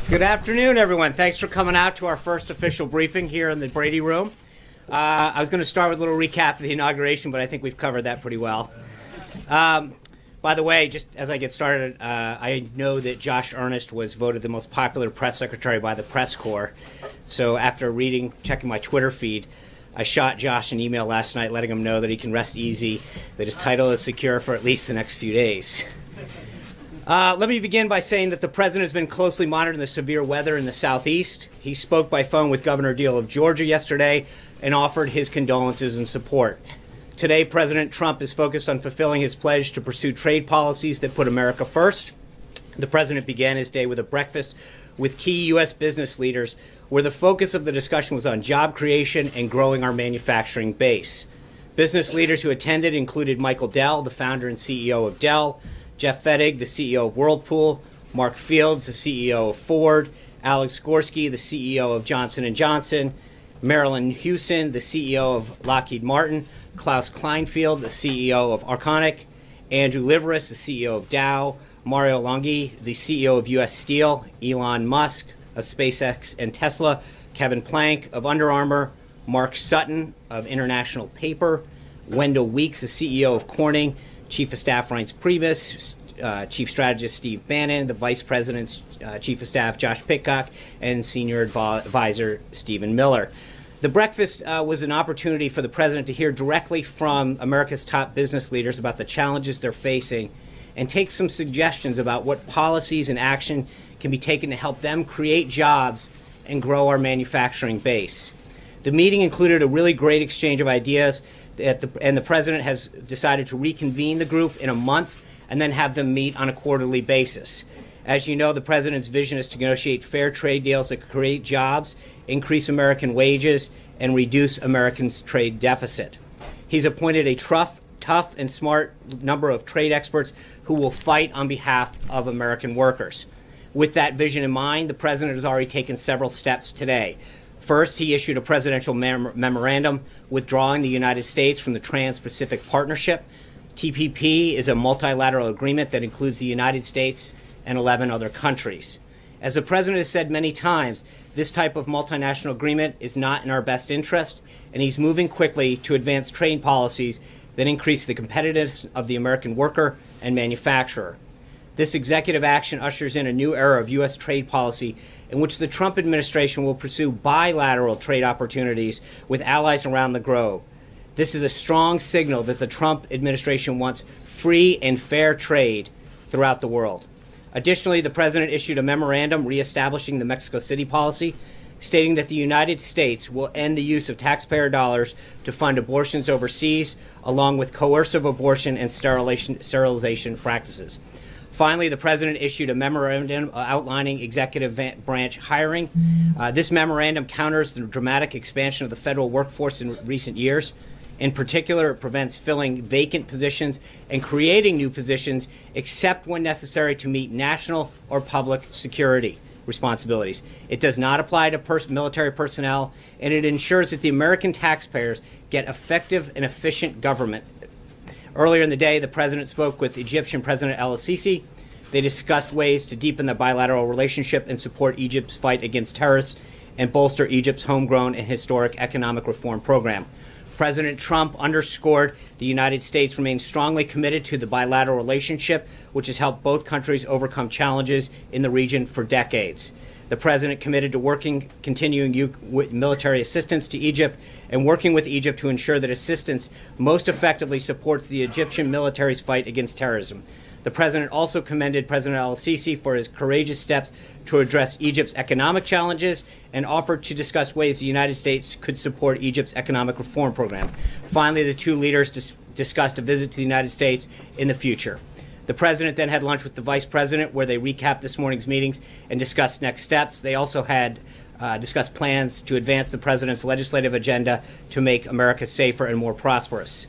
Good afternoon, everyone. Thanks for coming out to our first official briefing here in the Brady Room. I was going to start with a little recap of the inauguration, but I think we've covered that pretty well. By the way, just as I get started, I know that Josh Earnest was voted the most popular press secretary by the press corps. So after checking my Twitter feed, I shot Josh an email last night letting him know that he can rest easy, that his title is secure for at least the next few days. Let me begin by saying that the president has been closely monitoring the severe weather in the southeast. He spoke by phone with Governor Deal of Georgia yesterday and offered his condolences and support. Today, President Trump is focused on fulfilling his pledge to pursue trade policies that put America first. The president began his day with a breakfast with key U.S. business leaders, where the focus of the discussion was on job creation and growing our manufacturing base. Business leaders who attended included Michael Dell, the founder and CEO of Dell, Jeff Fettig, the CEO of Whirlpool, Mark Fields, the CEO of Ford, Alex Gorski, the CEO of Johnson & Johnson, Marilyn Houston, the CEO of Lockheed Martin, Klaus Kleinfeld, the CEO of Arconic, Andrew Liveris, the CEO of Dow, Mario Longhi, the CEO of U.S. Steel, Elon Musk of SpaceX and Tesla, Kevin Plank of Under Armour, Mark Sutton of International Paper, Wendell Weeks, the CEO of Corning, Chief of Staff Reince Priebus, Chief Strategist Steve Bannon, the Vice President's Chief of Staff Josh Pitcock, and Senior Advisor Stephen Miller. The breakfast was an opportunity for the president to hear directly from America's top business leaders about the challenges they're facing and take some suggestions about what policies and action can be taken to help them create jobs and grow our manufacturing base. The meeting included a really great exchange of ideas, and the president has decided to reconvene the group in a month and then have them meet on a quarterly basis. As you know, the president's vision is to negotiate fair trade deals that create jobs, increase American wages, and reduce Americans' trade deficit. He's appointed a tough and smart number of trade experts who will fight on behalf of American workers. With that vision in mind, the president has already taken several steps today. First, he issued a presidential memorandum withdrawing the United States from the Trans-Pacific Partnership. TPP is a multilateral agreement that includes the United States and 11 other countries. As the president has said many times, this type of multinational agreement is not in our best interest, and he's moving quickly to advance trade policies that increase the competitiveness of the American worker and manufacturer. This executive action ushers in a new era of U.S. trade policy in which the Trump administration will pursue bilateral trade opportunities with allies around the globe. This is a strong signal that the Trump administration wants free and fair trade throughout the world. Additionally, the president issued a memorandum reestablishing the Mexico City policy, stating that the United States will end the use of taxpayer dollars to fund abortions overseas, along with coercive abortion and sterilization practices. Finally, the president issued a memorandum outlining executive branch hiring. This memorandum counters the dramatic expansion of the federal workforce in recent years. In particular, it prevents filling vacant positions and creating new positions except when necessary to meet national or public security responsibilities. It does not apply to military personnel, and it ensures that the American taxpayers get effective and efficient government. Earlier in the day, the president spoke with Egyptian President el-Sisi. They discussed ways to deepen the bilateral relationship and support Egypt's fight against terrorists and bolster Egypt's homegrown and historic economic reform program. President Trump underscored the United States remains strongly committed to the bilateral relationship, which has helped both countries overcome challenges in the region for decades. The president committed to continuing military assistance to Egypt and working with Egypt to ensure that assistance most effectively supports the Egyptian military's fight against terrorism. The president also commended President el-Sisi for his courageous steps to address Egypt's economic challenges and offered to discuss ways the United States could support Egypt's economic reform program. Finally, the two leaders discussed a visit to the United States in the future. The president then had lunch with the vice president, where they recapped this morning's meetings and discussed next steps. They also had discussed plans to advance the president's legislative agenda to make America safer and more prosperous.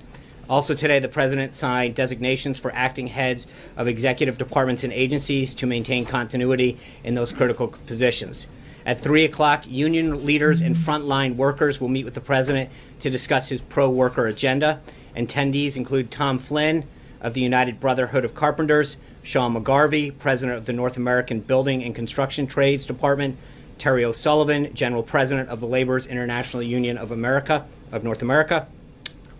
Also today, the president signed designations for acting heads of executive departments and agencies to maintain continuity in those critical positions. At 3 o'clock, union leaders and frontline workers will meet with the president to discuss his pro-worker agenda. Attendees include Tom Flynn, of the United Brotherhood of Carpenters, Sean McGarvey, President of the North American Building and Construction Trades Department, Terry O'Sullivan, General President of the Laborers International Union of North America,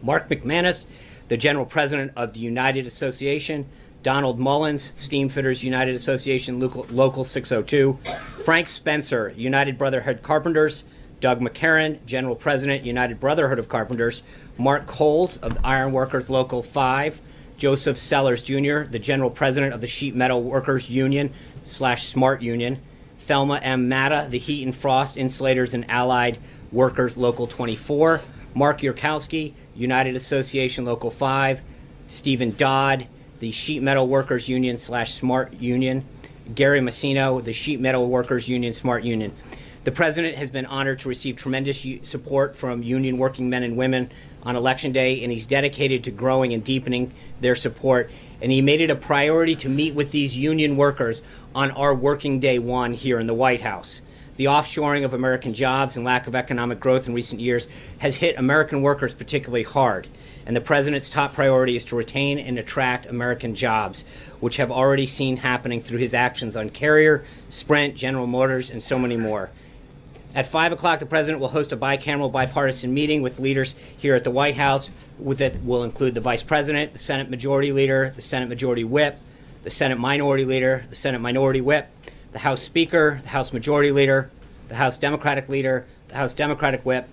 Mark McManus, the General President of the United Association, Donald Mullins, Steamfitters United Association Local 602, Frank Spencer, United Brotherhood Carpenters, Doug McCarran, General President, United Brotherhood of Carpenters, Mark Coles of the Iron Workers Local 5, Joseph Sellers Jr., the General President of the Sheet Metal Workers Union / Smart Union, Thelma M. Matta, the Heat and Frost Insulators and Allied Workers Local 24, Mark Yurkowski, United Association Local 5, Stephen Dodd, the Sheet Metal Workers Union / Smart Union, Gary Massino, the Sheet Metal Workers Union Smart Union. The President has been honored to receive tremendous support from union working men and women on Election Day, and he's dedicated to growing and deepening their support. And he made it a priority to meet with these union workers on our working day one here in the White House. The offshoring of American jobs and lack of economic growth in recent years has hit American workers particularly hard. And the President's top priority is to retain and attract American jobs, which have already seen happening through his actions on Carrier, Sprint, General Motors, and so many more. At 5 o'clock, the President will host a bicameral bipartisan meeting with leaders here at the White House that will include the Vice President, the Senate Majority Leader, the Senate Majority Whip, the Senate Minority Leader, the Senate Minority Whip, the House Speaker, the House Majority Leader, the House Democratic Leader, the House Democratic Whip,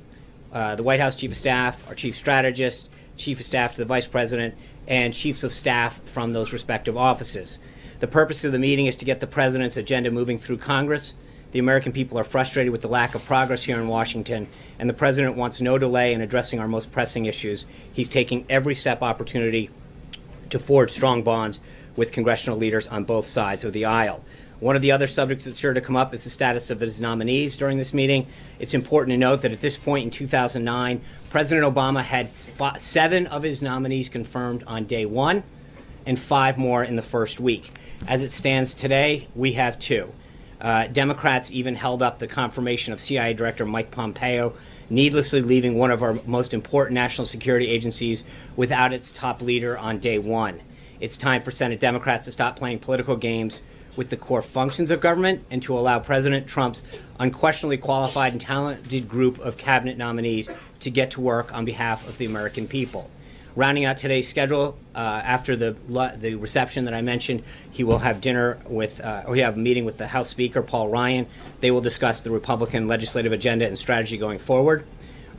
the White House Chief of Staff, our Chief Strategist, Chief of Staff to the Vice President, and Chiefs of Staff from those respective offices. The purpose of the meeting is to get the President's agenda moving through Congress. The American people are frustrated with the lack of progress here in Washington, and the President wants no delay in addressing our most pressing issues. He's taking every step opportunity to forge strong bonds with congressional leaders on both sides of the aisle. One of the other subjects that's sure to come up is the status of his nominees during this meeting. It's important to note that at this point in 2009, President Obama had 7 of his nominees confirmed on day one and 5 more in the first week. As it stands today, we have 2. Democrats even held up the confirmation of CIA Director Mike Pompeo, needlessly leaving one of our most important national security agencies without its top leader on day one. It's time for Senate Democrats to stop playing political games with the core functions of government and to allow President Trump's unquestionably qualified and talented group of cabinet nominees to get to work on behalf of the American people. Rounding out today's schedule, after the reception that I mentioned, he will have dinner with, or he have a meeting with the House Speaker, Paul Ryan. They will discuss the Republican legislative agenda and strategy going forward.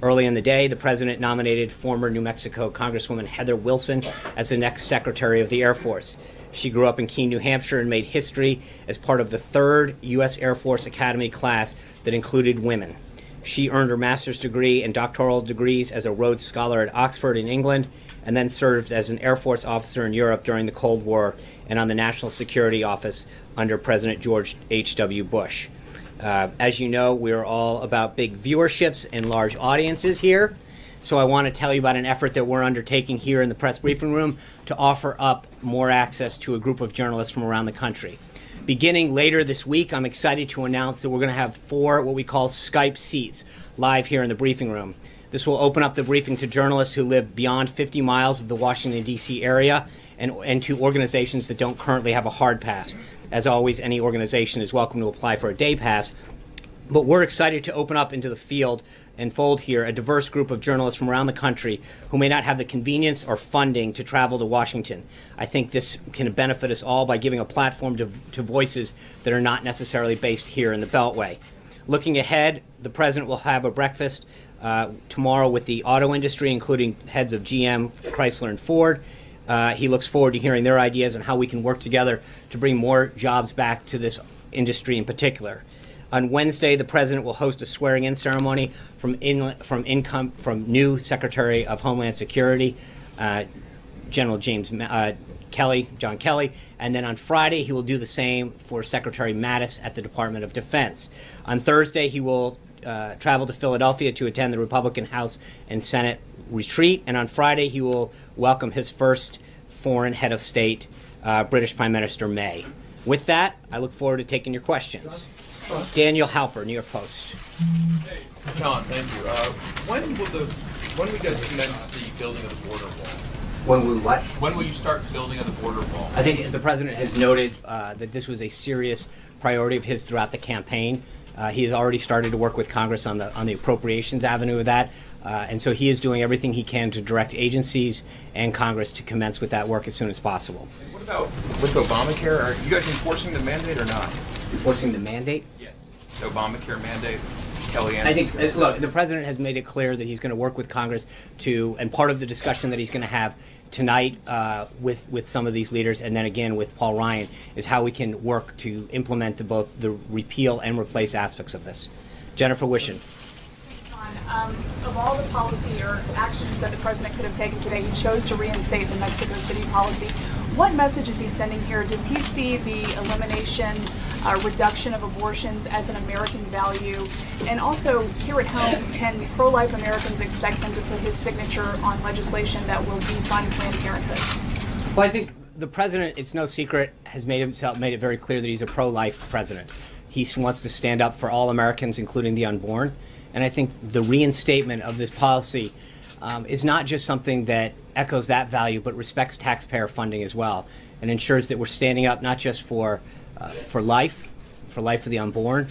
Early in the day, the President nominated former New Mexico Congresswoman Heather Wilson as the next Secretary of the Air Force. She grew up in Keene, New Hampshire, and made history as part of the 3rd U.S. Air Force Academy class that included women. She earned her master's degree and doctoral degrees as a Rhodes Scholar at Oxford in England, and then served as an Air Force officer in Europe during the Cold War and on the National Security Office under President George H.W. Bush. As you know, we're all about big viewerships and large audiences here. So I want to tell you about an effort that we're undertaking here in the press briefing room to offer up more access to a group of journalists from around the country. Beginning later this week, I'm excited to announce that we're going to have 4 what we call Skype seats live here in the briefing room. This will open up the briefing to journalists who live beyond 50 miles of the Washington, D.C. area and to organizations that don't currently have a hard pass. As always, any organization is welcome to apply for a day pass. But we're excited to open up into the field and fold here a diverse group of journalists from around the country who may not have the convenience or funding to travel to Washington. I think this can benefit us all by giving a platform to voices that are not necessarily based here in the Beltway. Looking ahead, the President will have a breakfast tomorrow with the auto industry, including heads of GM, Chrysler, and Ford. He looks forward to hearing their ideas on how we can work together to bring more jobs back to this industry in particular. On Wednesday, the President will host a swearing-in ceremony from new Secretary of Homeland Security, General John Kelly, and then on Friday he will do the same for Secretary Mattis at the Department of Defense. On Thursday, he will travel to Philadelphia to attend the Republican House and Senate retreat, and on Friday he will welcome his first foreign head of state, British Prime Minister May. With that, I look forward to taking your questions. Daniel Halper, New York Post. Hey, John, thank you. When will you guys commence the building of the border wall? When we what? When will you start building on the border wall? I think the president has noted that this was a serious priority of his throughout the campaign. He has already started to work with Congress on the appropriations avenue of that, and so he is doing everything he can to direct agencies and Congress to commence with that work as soon as possible. And what about with Obamacare? Are you guys enforcing the mandate or not? Enforcing the mandate? Yes. The Obamacare mandate. Kellyanne. I think, look, the president has made it clear that he's going to work with Congress and part of the discussion that he's going to have tonight with some of these leaders, and then again with Paul Ryan, is how we can work to implement both the repeal and replace aspects of this. Jennifer Wishon. Of all the policy or actions that the president could have taken today, he chose to reinstate the Mexico City policy. What message is he sending here? Does he see the elimination, reduction of abortions as an American value? And also, here at home, can pro-life Americans expect him to put his signature on legislation that will defund Planned Parenthood? Well, I think the president, it's no secret, has made it very clear that he's a pro-life president. He wants to stand up for all Americans, including the unborn. And I think the reinstatement of this policy is not just something that echoes that value, but respects taxpayer funding as well, and ensures that we're standing up not just for life of the unborn,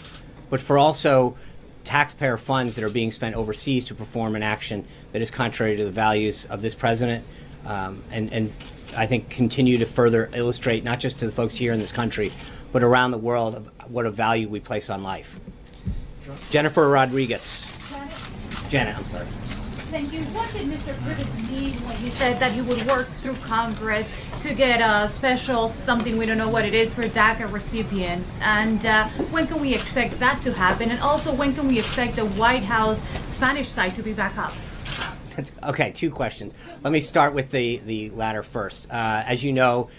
but for also taxpayer funds that are being spent overseas to perform an action that is contrary to the values of this president, and I think continue to further illustrate not just to the folks here in this country, but around the world of what a value we place on life. Jennifer Rodriguez. Janet, I'm sorry. Thank you. What did Mr. Curtis mean when he says that he would work through Congress to get a special something, we don't know what it is, for DACA recipients? And when can we expect that to happen? And also, when can we expect the White House Spanish site to be back up? Okay, two questions. Let me start with the latter first. As you know,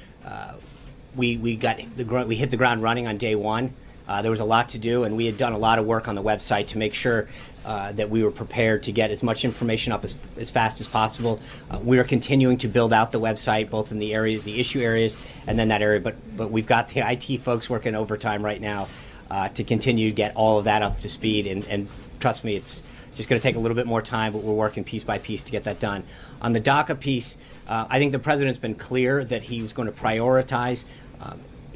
we hit the ground running on day one. There was a lot to do, and we had done a lot of work on the website to make sure that we were prepared to get as much information up as fast as possible. We are continuing to build out the website, both in the issue areas, and then that area. But we've got the IT folks working overtime right now to continue to get all of that up to speed. And trust me, it's just going to take a little bit more time, but we're working piece by piece to get that done. On the DACA piece, I think the president's been clear that he was going to prioritize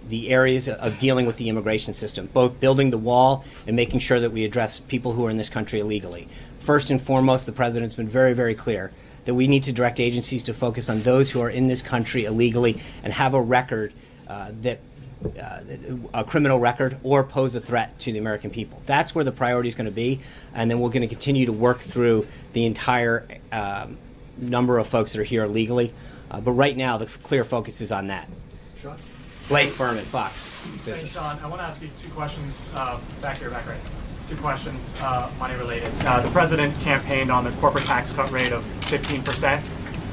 the areas of dealing with the immigration system, both building the wall and making sure that we address people who are in this country illegally. First and foremost, the president's been very, very clear that we need to direct agencies to focus on those who are in this country illegally and have a record a criminal record or pose a threat to the American people. That's where the priority is going to be, and then we're going to continue to work through the entire number of folks that are here illegally. But right now, the clear focus is on that. Sean? Blake Berman, Fox Thanks, Business. Sean. I want to ask you two questions. Back right. Two questions, money related. The president campaigned on the corporate tax cut rate of 15%.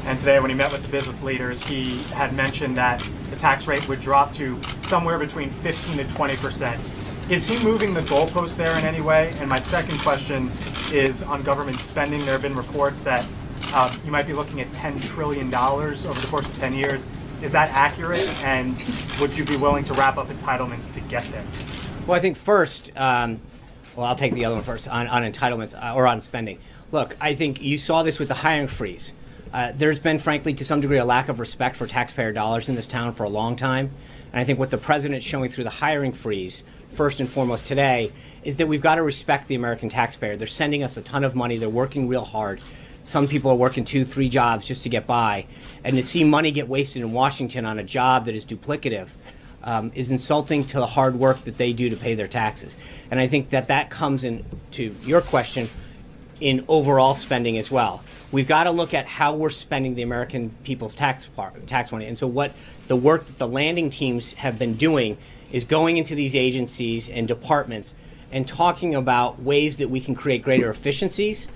And today, when he met with the business leaders, he had mentioned that the tax rate would drop to somewhere between 15 to 20%. Is he moving the goalpost there in any way? And my second question is on government spending. There have been reports that you might be looking at $10 trillion over the course of 10 years. Is that accurate? And would you be willing to wrap up entitlements to get there? Well, I think first, I'll take the other one first on entitlements or on spending. Look, I think you saw this with the hiring freeze. There's been, frankly, to some degree, a lack of respect for taxpayer dollars in this town for a long time. And I think what the president's showing through the hiring freeze, first and foremost today, is that we've got to respect the American taxpayer. They're sending us a ton of money. They're working real hard. Some people are working 2-3 jobs just to get by. And to see money get wasted in Washington on a job that is duplicative is insulting to the hard work that they do to pay their taxes. And I think that comes into your question in overall spending as well. We've got to look at how we're spending the American people's tax money. And so what the work that the landing teams have been doing is going into these agencies and departments and talking about ways that we can create greater efficiencies,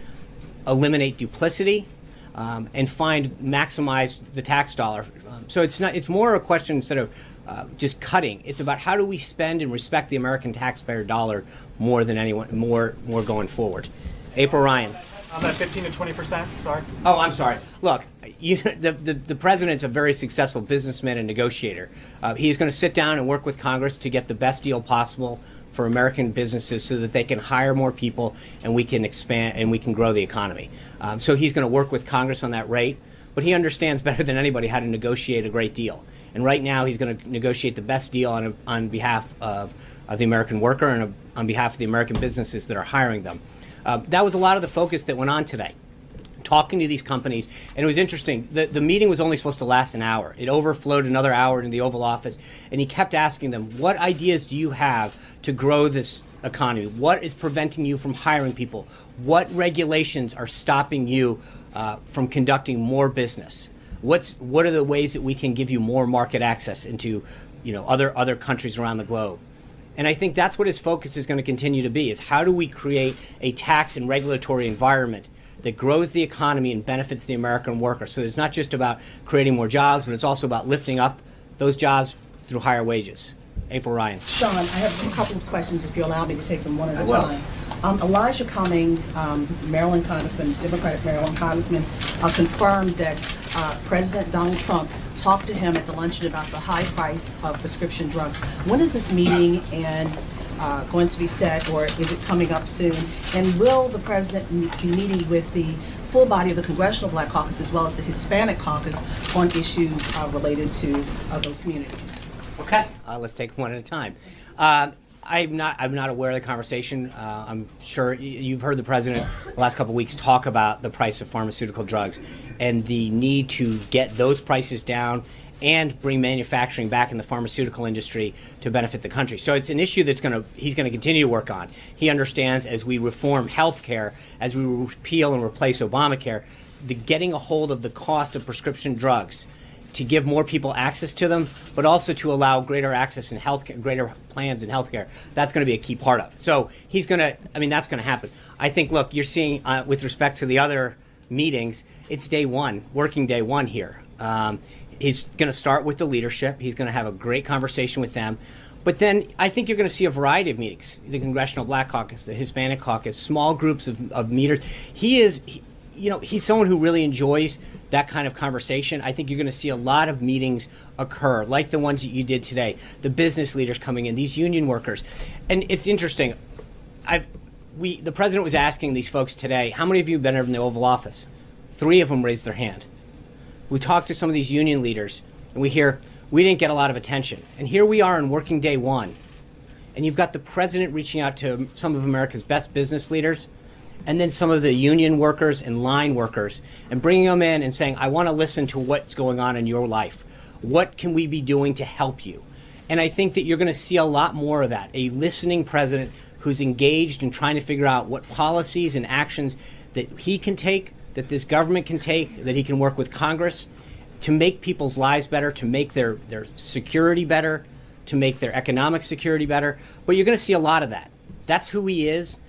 eliminate duplicity, and maximize the tax dollar. So it's more a question instead of just cutting. It's about how do we spend and respect the American taxpayer dollar more than anyone, more going forward. April Ryan. That 15 to 20%, sorry. Oh, I'm sorry. Look, the president's a very successful businessman and negotiator. He's going to sit down and work with Congress to get the best deal possible for American businesses so that they can hire more people and we can expand and we can grow the economy. So he's going to work with Congress on that rate, but he understands better than anybody how to negotiate a great deal. And right now he's going to negotiate the best deal on behalf of the American worker and on behalf of the American businesses that are hiring them. That was a lot of the focus that went on today, talking to these companies. And it was interesting. The meeting was only supposed to last an hour. It overflowed another hour in the Oval Office. And he kept asking them, what ideas do you have to grow this economy? What is preventing you from hiring people? What regulations are stopping you from conducting more business? What are the ways that we can give you more market access into other countries around the globe? And I think that's what his focus is going to continue to be, is how do we create a tax and regulatory environment that grows the economy and benefits the American worker. So it's not just about creating more jobs, but it's also about lifting up those jobs through higher wages. April Ryan. Sean, I have a couple of questions, if you allow me to take them one at a will. time. Elijah Cummings, Maryland Congressman, Democratic Maryland Congressman, confirmed that President Donald Trump talked to him at the luncheon about the high price of prescription drugs. When is this meeting going to be set, or is it coming up soon? And will the president be meeting with the full body of the Congressional Black Caucus as well as the Hispanic Caucus on issues related to those communities? Okay, let's take one at a time. I'm not aware of the conversation. I'm sure you've heard the president the last couple of weeks talk about the price of pharmaceutical drugs and the need to get those prices down and bring manufacturing back in the pharmaceutical industry to benefit the country. So it's an issue he's going to continue to work on. He understands, as we reform health care, as we repeal and replace Obamacare, the getting a hold of the cost of prescription drugs to give more people access to them, but also to allow greater access in healthcare, greater plans in healthcare. That's going to be a key part of it. So that's going to happen. I think, look, you're seeing with respect to the other meetings, it's day one, working day one here. He's going to start with the leadership. He's going to have a great conversation with them. But then I think you're going to see a variety of meetings, the Congressional Black Caucus, the Hispanic Caucus, small groups of meetings. He's someone who really enjoys that kind of conversation. I think you're going to see a lot of meetings occur, like the ones that you did today, the business leaders coming in, these union workers. And it's interesting. The president was asking these folks today, how many of you have been in the Oval Office? 3 of them raised their hand. We talked to some of these union leaders, and we hear, we didn't get a lot of attention. And here we are on working day one. And you've got the president reaching out to some of America's best business leaders, and then some of the union workers and line workers, and bringing them in and saying, I want to listen to what's going on in your life. What can we be doing to help you? And I think that you're going to see a lot more of that, a listening president who's engaged in trying to figure out what policies and actions that he can take, that this government can take, that he can work with Congress to make people's lives better, to make their security better, to make their economic security better. But you're going to see a lot of that. That's who he is.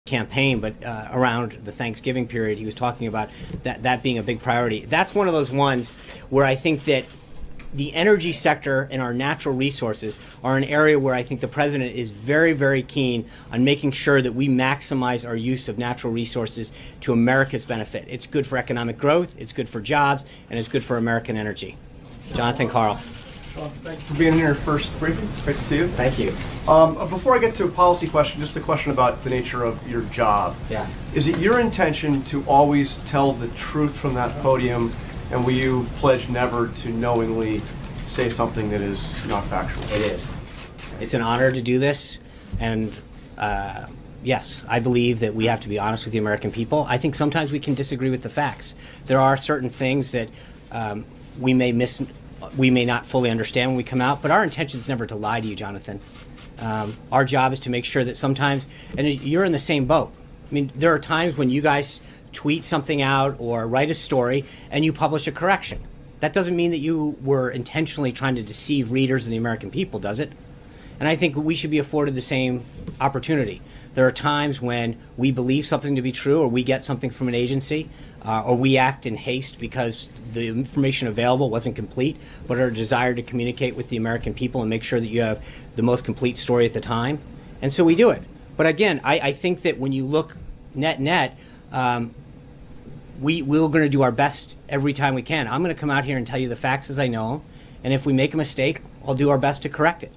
campaign, but around the Thanksgiving period, he was talking about that being a big priority. That's one of those ones where I think that the energy sector and our natural resources are an area where I think the president is very, very keen on making sure that we maximize our use of natural resources to America's benefit. It's good for economic growth, it's good for jobs, and it's good for American energy. Jonathan Karl. Sean, thank you for being here first briefing. Great to see you. Thank you. Before I get to a policy question, just a question about the nature of your job. Yeah. Is it your intention to always tell the truth from that podium, and will you pledge never to knowingly say something that is not factual? It is. It's an honor to do this, and yes, I believe that we have to be honest with the American people. I think sometimes we can disagree with the facts. There are certain things that we may not fully understand when we come out, but our intention is never to lie to you, Jonathan. Our job is to make sure that sometimes, and you're in the same boat. I mean, there are times when you guys tweet something out or write a story and you publish a correction. That doesn't mean that you were intentionally trying to deceive readers and the American people, does it? And I think we should be afforded the same opportunity. There are times when we believe something to be true, or we get something from an agency, or we act in haste because the information available wasn't complete, but our desire to communicate with the American people and make sure that you have the most complete story at the time. And so we do it. But again, I think that when you look net, we're going to do our best every time we can. I'm going to come out here and tell you the facts as I know them, and if we make a mistake, I'll do our best to correct it.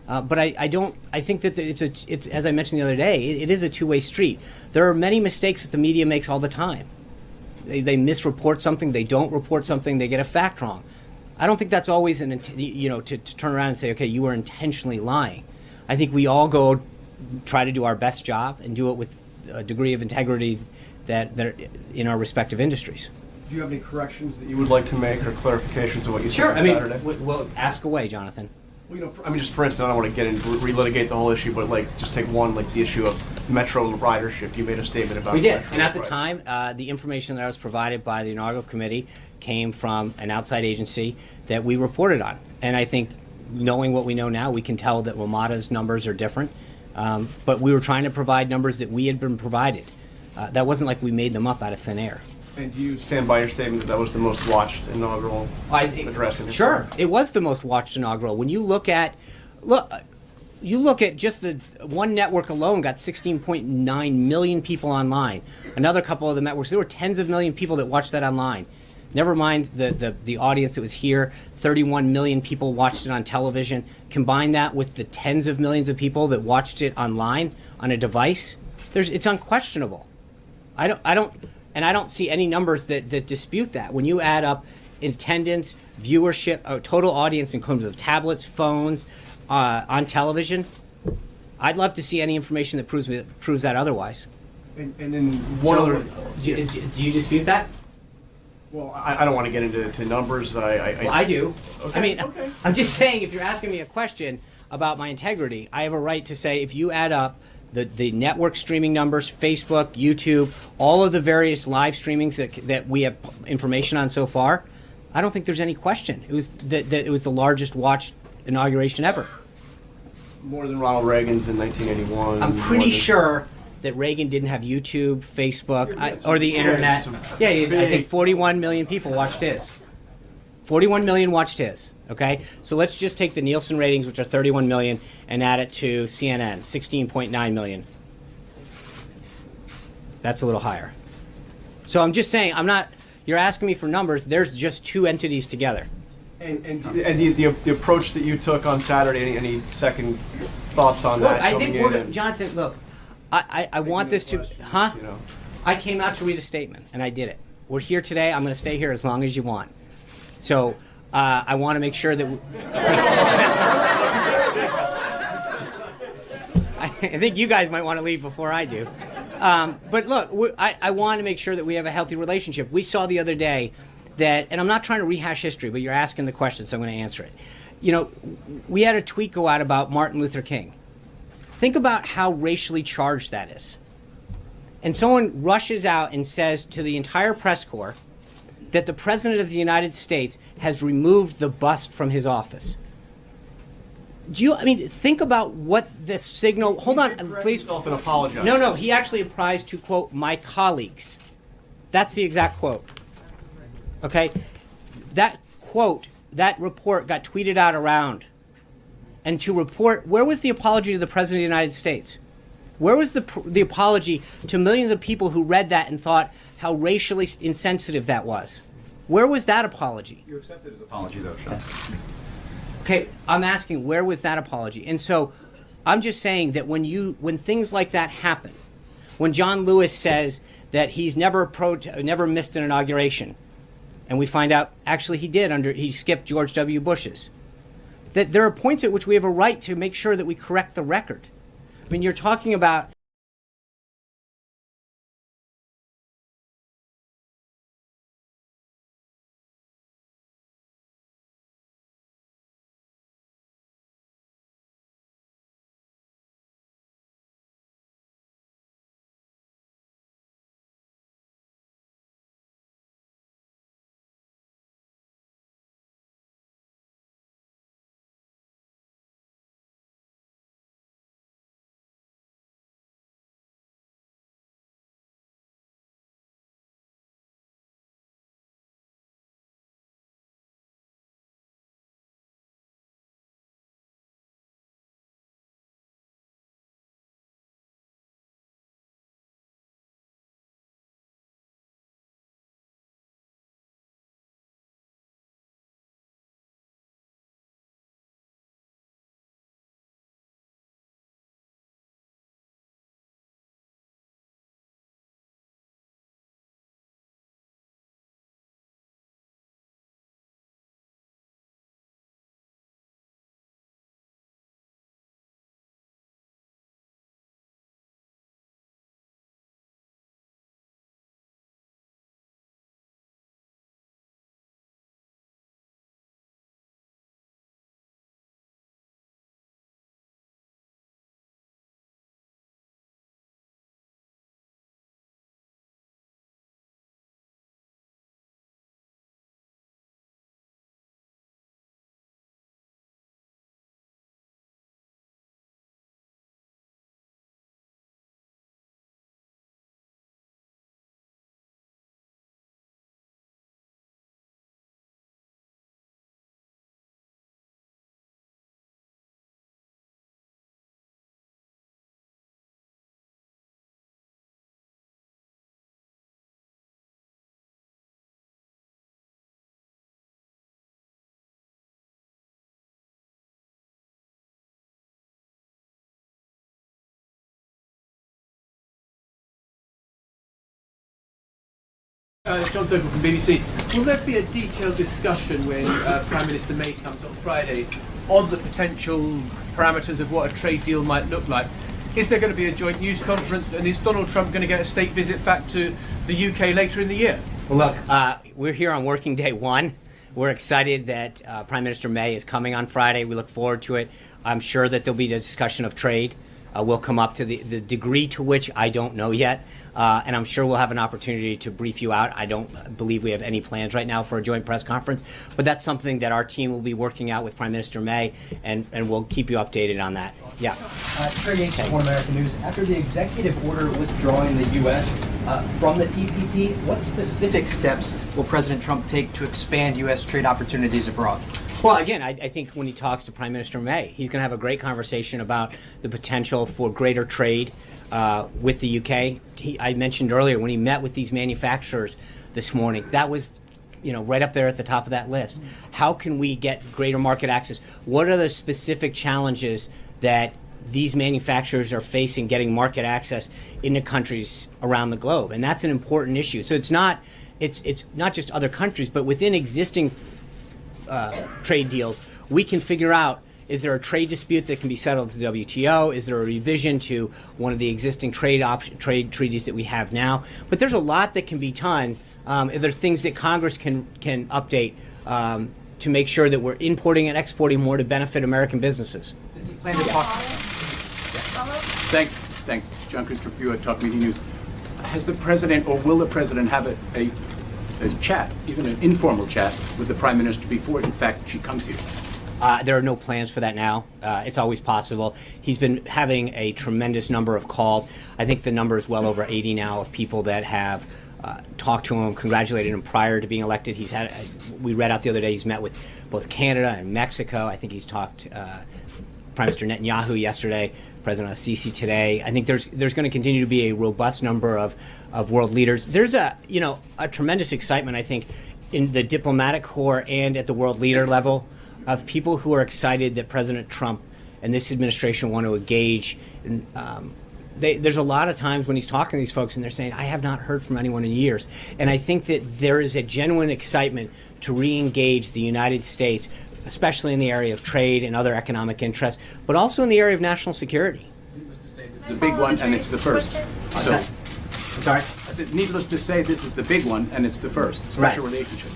But I think that it's as I mentioned the other day, it is a two-way street. There are many mistakes that the media makes all the time. They misreport something, they don't report something, they get a fact wrong. I don't think that's always to turn around and say, okay, you were intentionally lying. I think we all go try to do our best job and do it with a degree of integrity that are in our respective industries. Do you have any corrections that you would like to make or clarifications of what you said on Saturday? Well, ask away, Jonathan. Well, just for instance, I don't want to get into relitigate the whole issue, but just take one, the issue of Metro ridership. You made a statement about We did, Metro, and at the right? time, the information that I was provided by the Inaugural Committee came from an outside agency that we reported on. And I think, knowing what we know now, we can tell that WMATA's numbers are different. But we were trying to provide numbers that we had been provided. That wasn't like we made them up out of thin air. And do you stand by your statement that that was the most watched inaugural address? In Sure, it was the most watched inaugural. When you look at just the one network alone got 16.9 million people online. Another couple of the networks, there were tens of million people that watched that online. Never mind the audience that was here. 31 million people watched it on television. Combine that with the tens of millions of people that watched it online on a device. It's unquestionable. I don't see any numbers that dispute that. When you add up attendance, viewership, total audience in terms of tablets, phones, on television, I'd love to see any information that proves that otherwise. And then one other. Do you dispute that? Well, I don't want to get into numbers. Well, I do. Okay, I mean, okay. I'm just saying, if you're asking me a question about my integrity, I have a right to say, if you add up the network streaming numbers, Facebook, YouTube, all of the various live streamings that we have information on so far, I don't think there's any question. It was it was the largest watched inauguration ever. More than Ronald Reagan's in 1981. I'm pretty sure that Reagan didn't have YouTube, Facebook, or the internet. Yeah, I think 41 million people watched his. 41 million watched his, okay? So let's just take the Nielsen ratings, which are 31 million, and add it to CNN, 16.9 million. That's a little higher. So I'm just saying, you're asking me for numbers, there's just two entities together. And the approach that you took on Saturday, any second thoughts on Look, that? I think Jonathan, look, I want this to, questions, you know. I came out to read a statement, and I did it. We're here today, I'm gonna stay here as long as you want. So I want to make sure that I think you guys might want to leave before I do. But look, I want to make sure that we have a healthy relationship. We saw the other day that, and I'm not trying to rehash history, but you're asking the question, so I'm going to answer it. You know, we had a tweet go out about Martin Luther King. Think about how racially charged that is. And someone rushes out and says to the entire press corps that the President of the United States has removed the bust from his office. I mean, think about what the signal. Hold on, please. Himself and apologize. No, he actually apprised to, quote, my colleagues. That's the exact quote. Okay? That quote, that report got tweeted out around. And to report, where was the apology to the President of the United States? Where was the apology to millions of people who read that and thought how racially insensitive that was? Where was that apology? You accepted his apology, though, Sean. Okay, I'm asking, where was that apology? And so I'm just saying that when things like that happen, when John Lewis says that he's never missed an inauguration, and we find out actually he skipped George W. Bush's, that there are points at which we have a right to make sure that we correct the record. I mean, you're talking about John Soper from BBC. Will there be a detailed discussion when Prime Minister May comes on Friday on the potential parameters of what a trade deal might look like? Is there going to be a joint news conference, and is Donald Trump going to get a state visit back to the UK later in the year? Well, look, we're here on working day one. We're excited that Prime Minister May is coming on Friday. We look forward to it. I'm sure that there'll be a discussion of trade. We'll come up to the degree to which I don't know yet, and I'm sure we'll have an opportunity to brief you out. I don't believe we have any plans right now for a joint press conference, but that's something that our team will be working out with Prime Minister May, and we'll keep you updated on that. Yeah. Trey Yates, One American News. After the executive order withdrawing the U.S. From the TPP, what specific steps will President Trump take to expand U.S. trade opportunities abroad? Well, again, I think when he talks to Prime Minister May, he's going to have a great conversation about the potential for greater trade with the UK. I mentioned earlier when he met with these manufacturers this morning, that was right up there at the top of that list. How can we get greater market access? What are the specific challenges that these manufacturers are facing getting market access into countries around the globe? And that's an important issue. So it's not just other countries, but within existing trade deals, we can figure out, is there a trade dispute that can be settled at the WTO? Is there a revision to one of the existing trade treaties that we have now? But there's a lot that can be done. There are things that Congress can update to make sure that we're importing and exporting more to benefit American businesses. Does he plan to talk? Thanks. John Christopher Pugh at Talk Media News. Has the president, or will the president, have a chat, even an informal chat, with the Prime Minister before, in fact, she comes here? There are no plans for that now. It's always possible. He's been having a tremendous number of calls. I think the number is well over 80 now of people that have talked to him, congratulated him prior to being elected. He's had. We read out the other day he's met with both Canada and Mexico. I think he's talked Prime Minister Netanyahu yesterday, President al-Sisi today. I think there's going to continue to be a robust number of world leaders. There's a tremendous excitement, I think, in the diplomatic corps and at the world leader level of people who are excited that President Trump and this administration want to engage. There's a lot of times when he's talking to these folks and they're saying, I have not heard from anyone in years. And I think that there is a genuine excitement to re-engage the United States, especially in the area of trade and other economic interests, but also in the area of national security. It's the big one, and it's the first. So, I'm sorry? I said, needless to say, this is the big one, and it's the first. Special Right. relationship.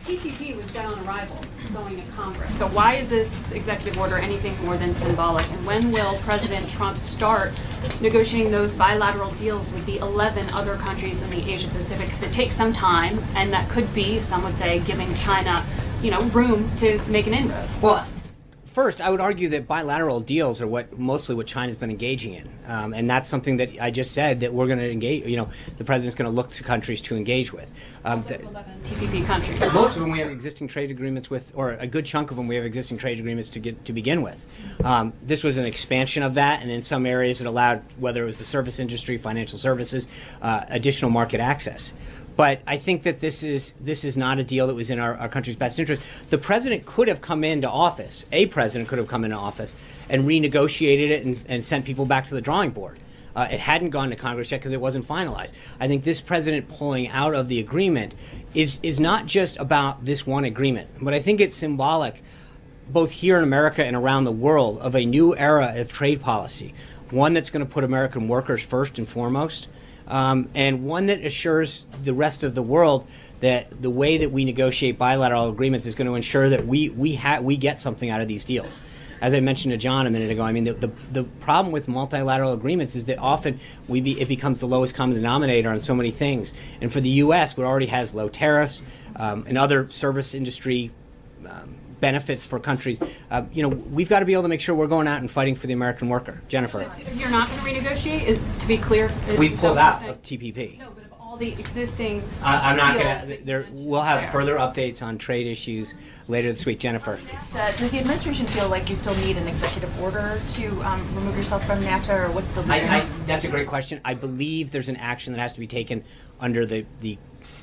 TPP was dead on arrival going to Congress. So why is this executive order anything more than symbolic? And when will President Trump start negotiating those bilateral deals with the 11 other countries in the Asia Pacific? Because it takes some time, and that could be, some would say, giving China, room to make an inroad. Well, first, I would argue that bilateral deals are mostly what China's been engaging in, and that's something that I just said that we're going to engage. The president's going to look to countries to engage with. Those 11 TPP countries. Most of them we have existing trade agreements with, or a good chunk of them we have existing trade agreements to begin with. This was an expansion of that, and in some areas it allowed, whether it was the service industry, financial services, additional market access. But I think that this is not a deal that was in our country's best interest. The president could have come into office, a president could have come into office and renegotiated it and sent people back to the drawing board. It hadn't gone to Congress yet because it wasn't finalized. I think this president pulling out of the agreement is not just about this one agreement, but I think it's symbolic, both here in America and around the world, of a new era of trade policy, one that's going to put American workers first and foremost, and one that assures the rest of the world that the way that we negotiate bilateral agreements is going to ensure that we get something out of these deals. As I mentioned to John a minute ago, I mean, the problem with multilateral agreements is that often it becomes the lowest common denominator on so many things. And for the U.S., which already has low tariffs and other service industry benefits for countries, we've got to be able to make sure we're going out and fighting for the American worker. Jennifer. You're not going to renegotiate, to be clear? We pulled out of TPP. No, but of all the existing I'm not deals going to. We'll have further updates on trade issues later this week. Jennifer. Does the administration feel like you still need an executive order to remove yourself from NAFTA, or what's the legal? That's a great question. I believe there's an action that has to be taken under the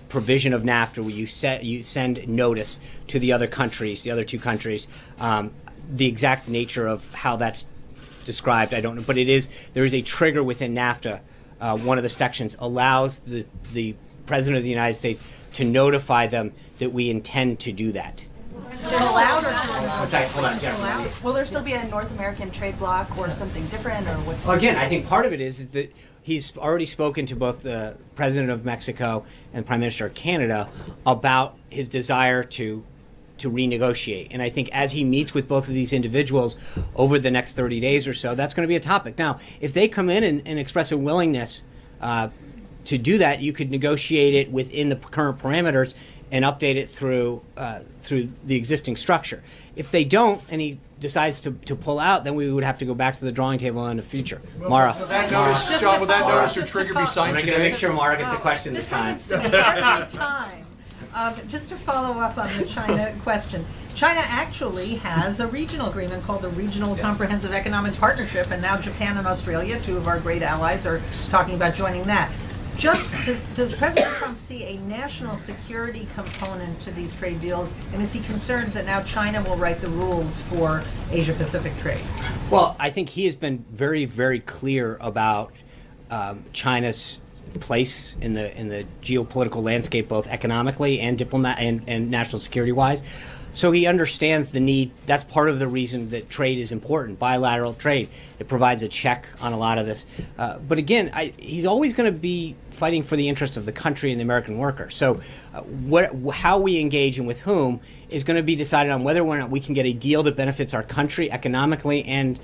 provision of NAFTA where you send notice to the other countries, the other two countries. The exact nature of how that's described, I don't know, but there is a trigger within NAFTA. One of the sections allows the President of the United States to notify them that we intend to do that. They're allowed, or Hold on, Jennifer. will there still be a North American trade bloc or something different, or what's? Well, again, I think part of it is that he's already spoken to both the President of Mexico and Prime Minister of Canada about his desire to renegotiate. And I think as he meets with both of these individuals over the next 30 days or so, that's going to be a topic. Now, if they come in and express a willingness to do that, you could negotiate it within the current parameters and update it through the existing structure. If they don't, and he decides to pull out, then we would have to go back to the drawing table in the future. Mara. Will that notice or trigger be signed I'm going to make sure Mara gets a question this time. Just to follow up on the China question, China actually has a regional agreement called the Regional Comprehensive Economic Partnership, and now Japan and Australia, two of our great allies, are talking about joining that. Does President Trump see a national security component to these trade deals, and is he concerned that now China will write the rules for Asia-Pacific trade? Well, I think he has been very, very clear about China's place in the geopolitical landscape, both economically and and national security wise. So he understands the need. That's part of the reason that trade is important, bilateral trade. It provides a check on a lot of this. But again, he's always going to be fighting for the interest of the country and the American worker. So how we engage and with whom is going to be decided on whether or not we can get a deal that benefits our country economically and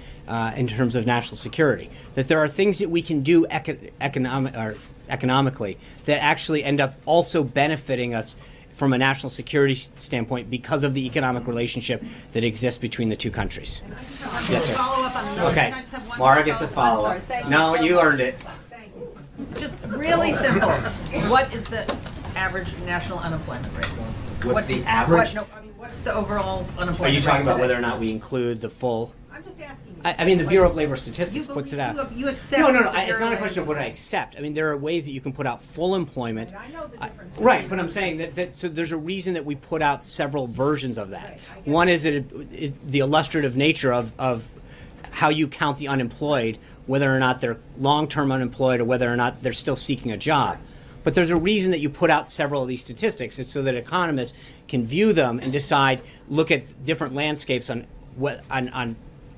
in terms of national security. That there are things that we can do economically that actually end up also benefiting us from a national security standpoint because of the economic relationship that exists between the two countries. Yes, sir. Follow up on another. Okay. Can I just have one Mara more gets a follow-up? follow-up. Sorry, thank No, so you much. earned it. Thank you. Just really simple. What is the average national unemployment rate? What's the average? What's the overall unemployment Are rate? you talking about today? whether or not we include the full? I'm just asking you. I mean, the Bureau of Labor Statistics puts it out. You accept. No, the it's Bureau not a of question of Labor what I accept. I mean, there are ways that you can put out full employment. I know the difference. Right, but I'm saying that so there's a reason that we put out several versions of that. Right, I get One is that the illustrative nature of how you count the unemployed, whether or not they're long-term unemployed or whether or not they're still seeking a job. But there's a reason that you put out several of these statistics. It's so that economists can view them and decide, look at different landscapes on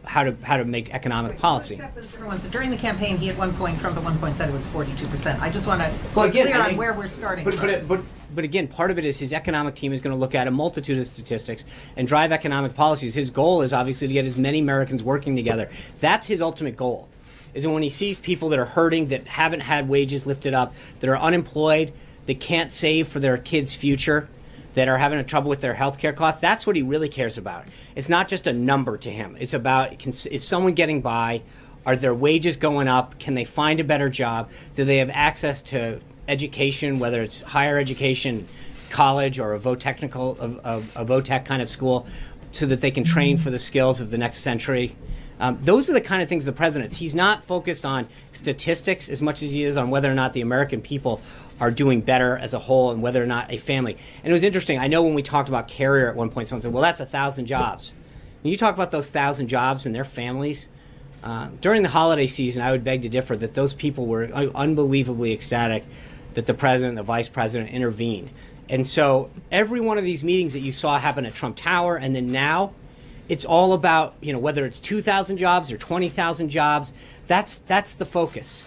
how to make economic policy. So during the campaign, he at one point, Trump at one point said it was 42%. I just want to Well, be again, clear I on think- where we're starting from. But again, part of it is his economic team is going to look at a multitude of statistics and drive economic policies. His goal is obviously to get as many Americans working together. That's his ultimate goal. Is that when he sees people that are hurting, that haven't had wages lifted up, that are unemployed, that can't save for their kids' future, that are having trouble with their health care costs, that's what he really cares about. It's not just a number to him. It's about, is someone getting by? Are their wages going up? Can they find a better job? Do they have access to education, whether it's higher education, college, or a VOTech kind of school, so that they can train for the skills of the next century? Those are the kind of things the president, he's not focused on statistics as much as he is on whether or not the American people are doing better as a whole and whether or not a family. And it was interesting. I know when we talked about Carrier at one point, someone said, well, that's 1,000 jobs. When you talk about those 1,000 jobs and their families, during the holiday season, I would beg to differ that those people were unbelievably ecstatic that the president and the vice president intervened. And so every one of these meetings that you saw happen at Trump Tower and then now, it's all about, whether it's 2,000 jobs or 20,000 jobs, that's the focus.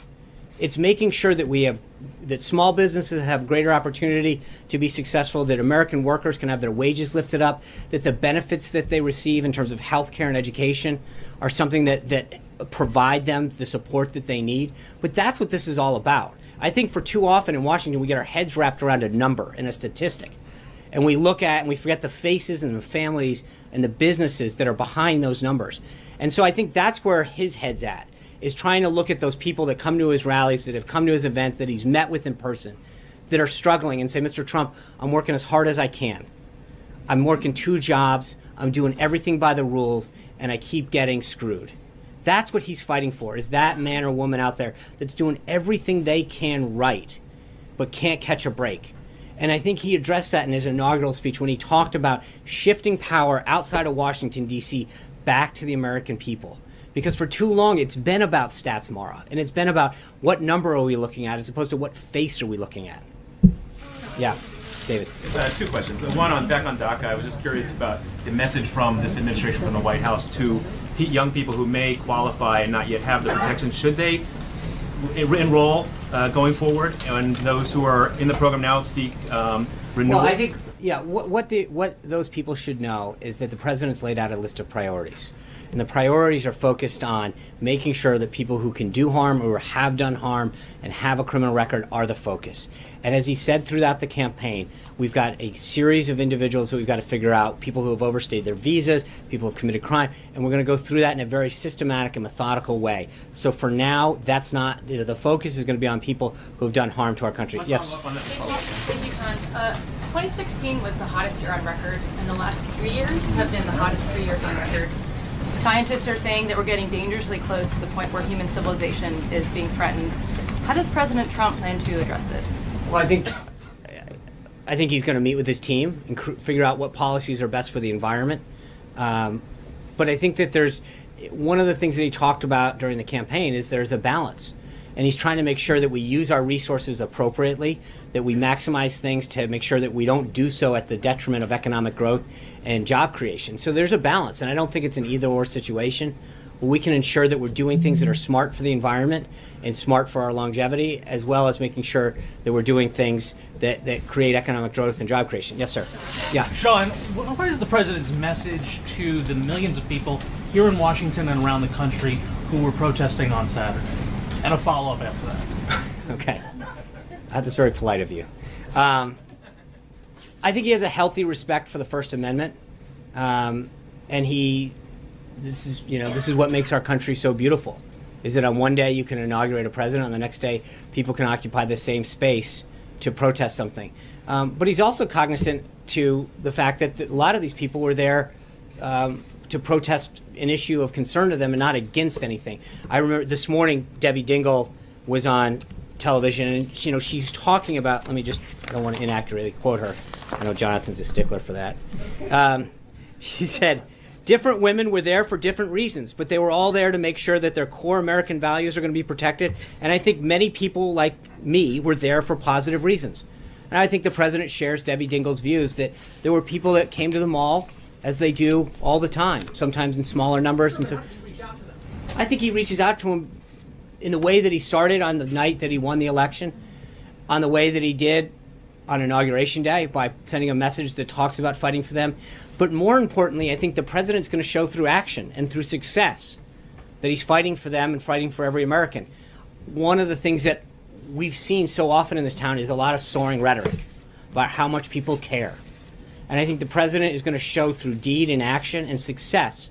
It's making sure that that small businesses have greater opportunity to be successful, that American workers can have their wages lifted up, that the benefits that they receive in terms of health care and education are something that provide them the support that they need. But that's what this is all about. I think for too often in Washington, we get our heads wrapped around a number and a statistic. And we look at and we forget the faces and the families and the businesses that are behind those numbers. And so I think that's where his head's at, is trying to look at those people that come to his rallies, that have come to his events, that he's met with in person, that are struggling and say, Mr. Trump, I'm working as hard as I can. I'm working 2 jobs. I'm doing everything by the rules, and I keep getting screwed. That's what he's fighting for, is that man or woman out there that's doing everything they can right, but can't catch a break. And I think he addressed that in his inaugural speech when he talked about shifting power outside of Washington, D.C. back to the American people. Because for too long, it's been about stats, Mara. And it's been about what number are we looking at as opposed to what face are we looking at. Yeah, David. 2 questions. One, back on DACA, I was just curious about the message from this administration, from the White House, to young people who may qualify and not yet have the protection. Should they enroll going forward, and those who are in the program now seek renewal? Well, I think, what those people should know is that the president's laid out a list of priorities. And the priorities are focused on making sure that people who can do harm or have done harm and have a criminal record are the focus. And as he said throughout the campaign, we've got a series of individuals that we've got to figure out, people who have overstayed their visas, people who have committed crime, and we're going to go through that in a very systematic and methodical way. So for now, that's not, the focus is going to be on people who have done harm to our country. Yes? Thank you, Con. 2016 was the hottest year on record, and the last 3 years have been the hottest 3 years on record. Scientists are saying that we're getting dangerously close to the point where human civilization is being threatened. How does President Trump plan to address this? Well, I think he's going to meet with his team and figure out what policies are best for the environment. But I think that there's one of the things that he talked about during the campaign is there's a balance. And he's trying to make sure that we use our resources appropriately, that we maximize things to make sure that we don't do so at the detriment of economic growth and job creation. So there's a balance, and I don't think it's an either-or situation. We can ensure that we're doing things that are smart for the environment and smart for our longevity, as well as making sure that we're doing things that create economic growth and job creation. Yes, sir. Yeah. Sean, what is the president's message to the millions of people here in Washington and around the country who were protesting on Saturday? And a follow-up after that. Okay. That's very polite of you. I think he has a healthy respect for the First Amendment, and this is what makes our country so beautiful. Is that on one day you can inaugurate a president, on the next day people can occupy the same space to protest something. But he's also cognizant to the fact that a lot of these people were there to protest an issue of concern to them and not against anything. I remember this morning Debbie Dingell was on television, and she's talking about. I don't want to inaccurately quote her. I know Jonathan's a stickler for that. She said, different women were there for different reasons, but they were all there to make sure that their core American values are going to be protected. And I think many people like me were there for positive reasons. And I think the president shares Debbie Dingell's views that there were people that came to the mall, as they do all the time, sometimes in smaller numbers. And so I think he reaches out to them in the way that he started on the night that he won the election, on the way that he did on Inauguration Day by sending a message that talks about fighting for them. But more importantly, I think the president's going to show through action and through success that he's fighting for them and fighting for every American. One of the things that we've seen so often in this town is a lot of soaring rhetoric about how much people care. And I think the president is going to show through deed and action and success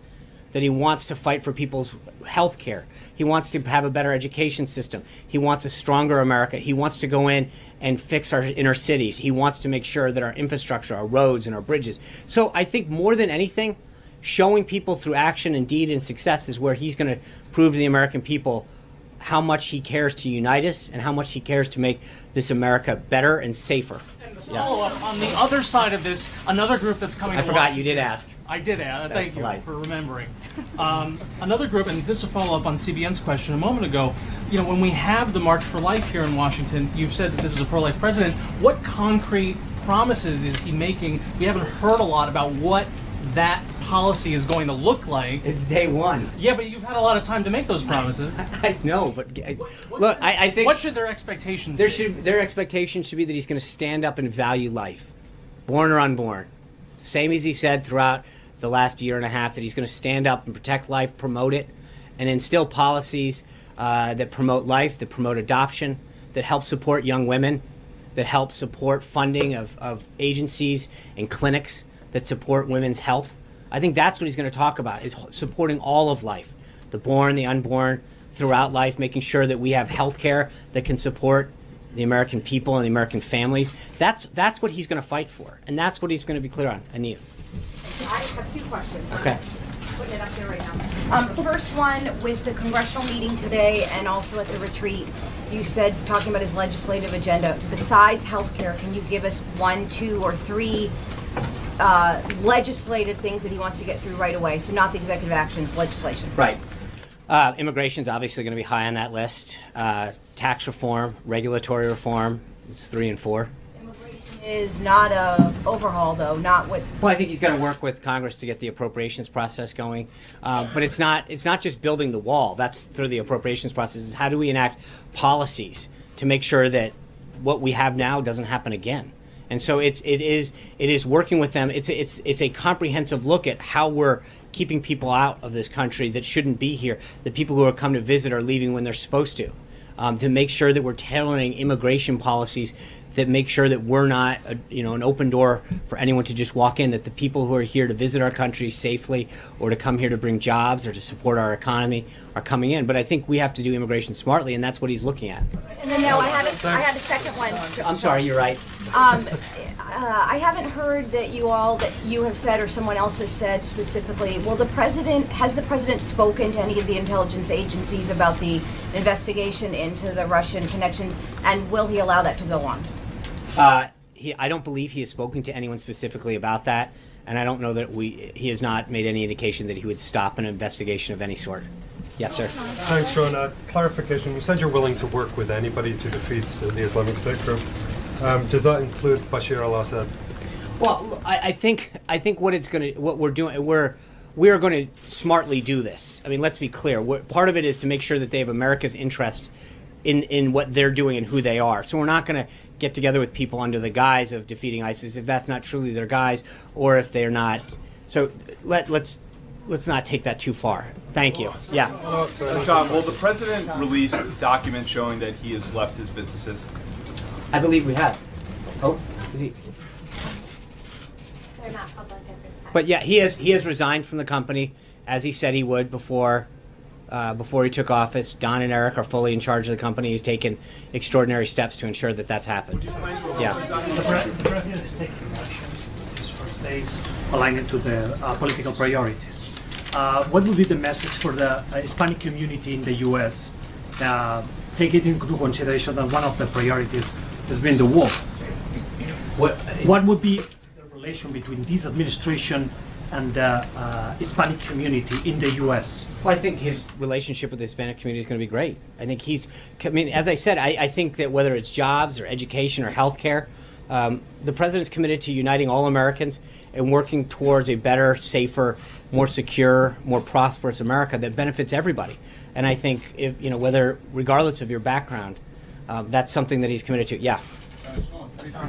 that he wants to fight for people's health care. He wants to have a better education system. He wants a stronger America. He wants to go in and fix our inner cities. He wants to make sure that our infrastructure, our roads and our bridges. So I think more than anything, showing people through action and deed and success is where he's going to prove to the American people how much he cares to unite us and how much he cares to make this America better and safer. Follow up on the other side of this, another group that's coming. I forgot you did ask. I did ask. Thank you polite. for remembering. Another group, and this is a follow up on CBN's question a moment ago. When we have the March for Life here in Washington, you've said that this is a pro-life president. What concrete promises is he making? We haven't heard a lot about what that policy is going to look like. It's day one. Yeah, but you've had a lot of time to make those promises. I know, but look, I think... What should their expectations be? Their expectation should be that he's going to stand up and value life, born or unborn. Same as he said throughout the last year and a half, that he's going to stand up and protect life, promote it, and instill policies that promote life, that promote adoption, that help support young women, that help support funding of agencies and clinics that support women's health. I think that's what he's going to talk about, is supporting all of life, the born, the unborn, throughout life, making sure that we have health care that can support the American people and the American families. That's what he's going to fight for, and that's what he's going to be clear on. Anita. I have two questions. Okay. I'm putting it up there right now. First one, with the congressional meeting today and also at the retreat, you said, talking about his legislative agenda, besides health care, can you give us 1, 2, or 3 legislative things that he wants to get through right away? So not the executive actions, legislation. Right. Immigration's obviously going to be high on that list. Tax reform, regulatory reform, it's 3 and 4. Is not a overhaul, though, not what... Well, I think he's going to work with Congress to get the appropriations process going. But it's not just building the wall. That's through the appropriations process. It's how do we enact policies to make sure that what we have now doesn't happen again. And so it is working with them. It's a comprehensive look at how we're keeping people out of this country that shouldn't be here. The people who are come to visit are leaving when they're supposed to make sure that we're tailoring immigration policies that make sure that we're not an open door for anyone to just walk in, that the people who are here to visit our country safely or to come here to bring jobs or to support our economy are coming in. But I think we have to do immigration smartly, and that's what he's looking at. And then now I had a second one. I'm sorry, you're right. I haven't heard that you have said or someone else has said specifically, has the president spoken to any of the intelligence agencies about the investigation into the Russian connections, and will he allow that to go on? I don't believe he has spoken to anyone specifically about that, and I don't know that he has not made any indication that he would stop an investigation of any sort. Yes, sir. Thanks, Sean. Clarification. You said you're willing to work with anybody to defeat the Islamic State group. Does that include Bashar al-Assad? Well, I think what we're doing, we are going to smartly do this. I mean, let's be clear. Part of it is to make sure that they have America's interest in what they're doing and who they are. So we're not going to get together with people under the guise of defeating ISIS if that's not truly their guise, or if they're not. So let's not take that too far. Thank you. Yeah. Sean, will the president release documents showing that he has left his businesses? I believe we have. Oh, is he? They're not public at this time. But yeah, he has resigned from the company as he said he would before he took office. Don and Eric are fully in charge of the company. He's taken extraordinary steps to ensure that that's happened. Yeah. The president is taking actions these first days aligned to the political priorities. What would be the message for the Hispanic community in the U.S. Taking into consideration that one of the priorities has been the war? What would be the relation between this administration and the Hispanic community in the U.S.? Well, I think his relationship with the Hispanic community is going to be great. I think as I said, I think that whether it's jobs or education or healthcare, the president's committed to uniting all Americans and working towards a better, safer, more secure, more prosperous America that benefits everybody. And I think, regardless of your background, that's something that he's committed to. Yeah.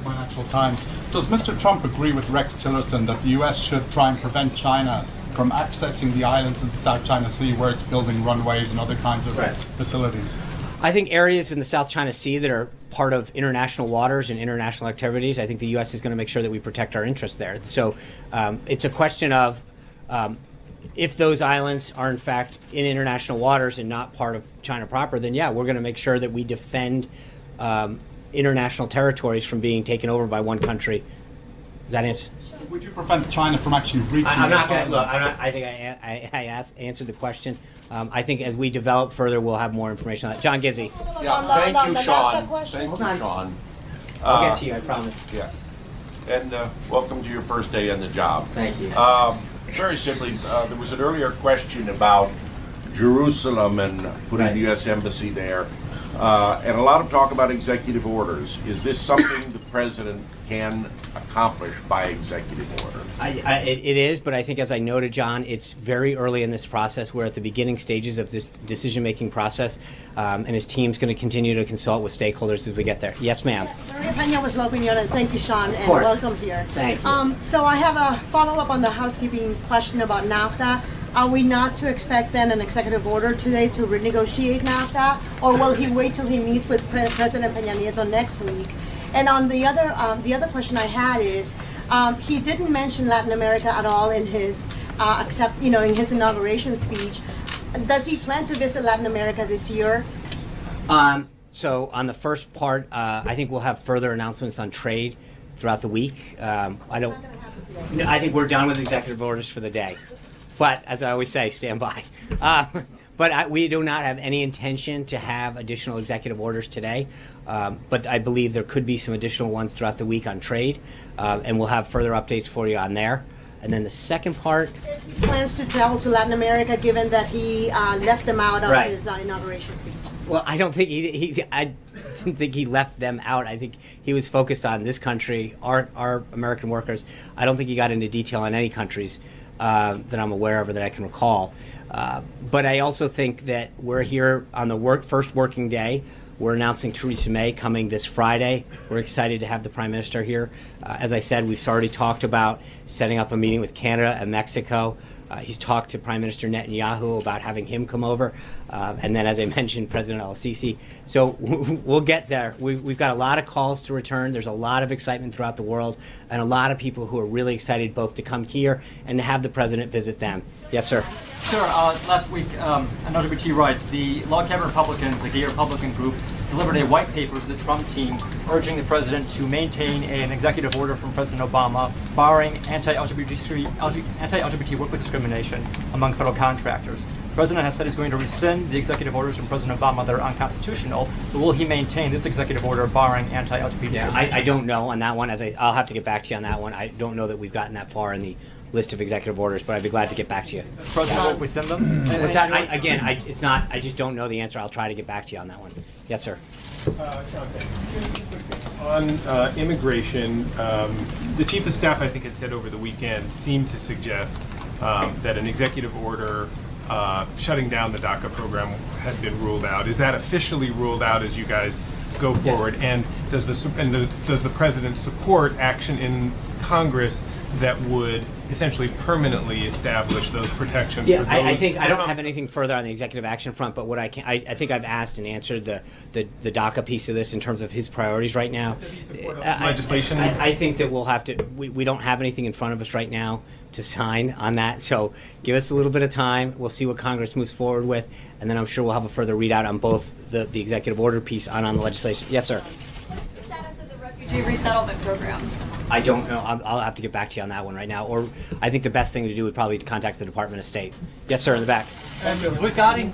Financial Times. Does Mr. Trump agree with Rex Tillerson that the U.S. should try and prevent China from accessing the islands in the South China Sea where it's building runways and other kinds of facilities? I think areas in the South China Sea that are part of international waters and international activities, I think the U.S. is going to make sure that we protect our interests there. So it's a question of if those islands are in fact in international waters and not part of China proper, then yeah, we're going to make sure that we defend international territories from being taken over by one country. Does that answer? Would you prevent China from actually reaching? I'm not going to look. I think I answered the question. I think as we develop further, we'll have more information on that. John Gizzi. Yeah, thank you, Sean. Thank you, Sean. I'll get to you. I promise. Yeah. And welcome to your first day on the job. Thank you. Very simply, there was an earlier question about Jerusalem and putting the U.S. Embassy there. And a lot of talk about executive orders. Is this something the president can accomplish by executive order? It is, but I think as I noted, John, it's very early in this process. We're at the beginning stages of this decision-making process, and his team's going to continue to consult with stakeholders as we get there. Yes, ma'am. Peña with La Opinión, and thank you, Sean, and course. welcome here. Thank you. So I have a follow-up on the housekeeping question about NAFTA. Are we not to expect then an executive order today to renegotiate NAFTA, or will he wait till he meets with President Peña Nieto next week? And on the other question I had is, he didn't mention Latin America at all in his in his inauguration speech. Does he plan to visit Latin America this year? So on the first part, I think we'll have further announcements on trade throughout the week. I think we're done with executive orders for the day. But as I always say, stand by. But we do not have any intention to have additional executive orders today. But I believe there could be some additional ones throughout the week on trade, and we'll have further updates for you on there. And then the second part. He plans to travel to Latin America, given that he left them out of his inauguration speech. Well, I don't think I didn't think he left them out. I think he was focused on this country, our American workers. I don't think he got into detail on any countries that I'm aware of or that I can recall. But I also think that we're here on the first working day. We're announcing Theresa May coming this Friday. We're excited to have the Prime Minister here. As I said, we've already talked about setting up a meeting with Canada and Mexico. He's talked to Prime Minister Netanyahu about having him come over. And then, as I mentioned, President El-Sisi. So we'll get there. We've got a lot of calls to return. There's a lot of excitement throughout the world and a lot of people who are really excited both to come here and to have the President visit them. Yes, sir. Sir, last week, LGBT Rights, the Log Cabin Republicans, a gay Republican group, delivered a white paper to the Trump team urging the president to maintain an executive order from President Obama barring anti-LGBT workplace discrimination among federal contractors. The president has said he's going to rescind the executive orders from President Obama that are unconstitutional, but will he maintain this executive order barring anti-LGBT? Yeah, I don't know on that one. I'll have to get back to you on that one. I don't know that we've gotten that far in the list of executive orders, but I'd be glad to get back to you. President will rescind them? What's that? It's not. I just don't know the answer. I'll try to get back to you on that one. Yes, sir. On immigration, the Chief of Staff, I think, had said over the weekend, seemed to suggest that an executive order shutting down the DACA program had been ruled out. Is that officially ruled out as you guys go forward? Yeah. And does the President support action in Congress that would essentially permanently establish those protections. Yeah, for I those, think I for don't some- have anything further on the executive action front, but what I think I've asked and answered the DACA piece of this in terms of his priorities right now. Legislation? I think that we'll have to. We don't have anything in front of us right now to sign on that. So give us a little bit of time. We'll see what Congress moves forward with, and then I'm sure we'll have a further readout on both the executive order piece and on the legislation. Yes, sir. The status of the refugee resettlement program. I don't know. I'll have to get back to you on that one right now. Or I think the best thing to do would probably contact the Department of State. Yes, sir, in the back. Regarding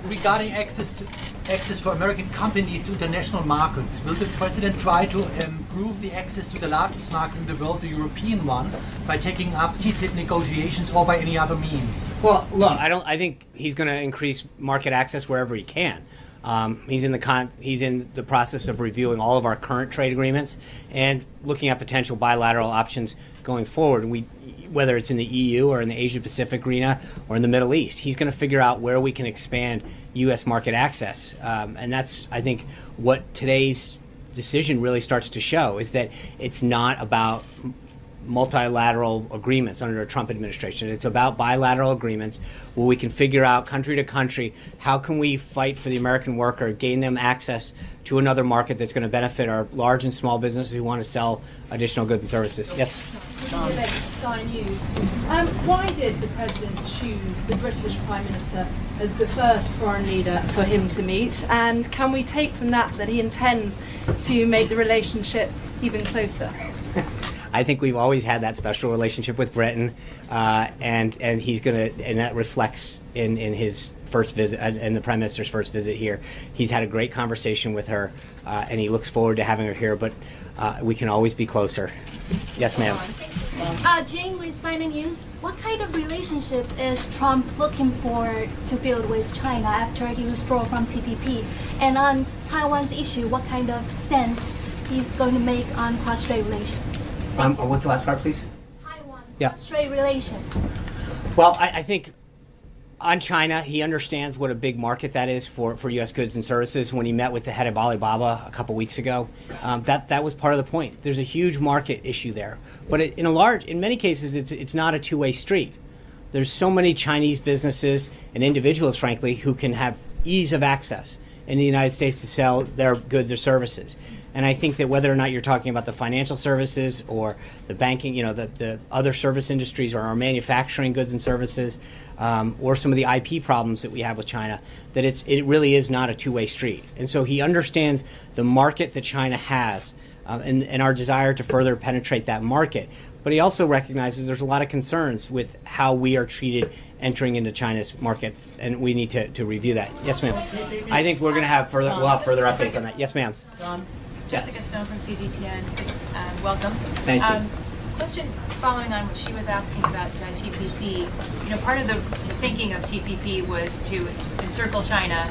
access for American companies to international markets, will the president try to improve the access to the largest market in the world, the European one, by taking up TTIP negotiations or by any other means? Well, look, I think he's going to increase market access wherever he can. He's in the process of reviewing all of our current trade agreements and looking at potential bilateral options going forward. Whether it's in the EU or in the Asia Pacific arena or in the Middle East, he's going to figure out where we can expand U.S. market access, and that's, I think, what today's decision really starts to show, is that it's not about multilateral agreements under the Trump administration. It's about bilateral agreements where we can figure out country to country, how can we fight for the American worker, gain them access to another market that's going to benefit our large and small businesses who want to sell additional goods and services. Yes? Sky News. Why did the President choose the British Prime Minister as the first foreign leader for him to meet? And can we take from that he intends to make the relationship even closer? I think we've always had that special relationship with Britain, and he's going to, and that reflects in his first visit, in the Prime Minister's first visit here. He's had a great conversation with her, and he looks forward to having her here, but we can always be closer. Yes, ma'am. Jane with China News. What kind of relationship is Trump looking for to build with China after he withdrew from TPP? And on Taiwan's issue, what kind of stance he's going to make on cross-strait relations? What's the last part, please? Taiwan. Yeah. Cross-strait relation. Well, I think on China, he understands what a big market that is for U.S. goods and services. When he met with the head of Alibaba a couple weeks ago, that was part of the point. There's a huge market issue there, but in many cases, it's not a two-way street. There's so many Chinese businesses and individuals, frankly, who can have ease of access in the United States to sell their goods or services. And I think that whether or not you're talking about the financial services or the banking, the other service industries or our manufacturing goods and services, or some of the IP problems that we have with China, that it really is not a two-way street. And so he understands the market that China has, and our desire to further penetrate that market. But he also recognizes there's a lot of concerns with how we are treated entering into China's market, and we need to review that. Yes, ma'am. I think we'll have further updates on that. Yes, ma'am. Jessica Stone from CGTN. Welcome. Thank you. Question following on what she was asking about TPP. Part of the thinking of TPP was to encircle China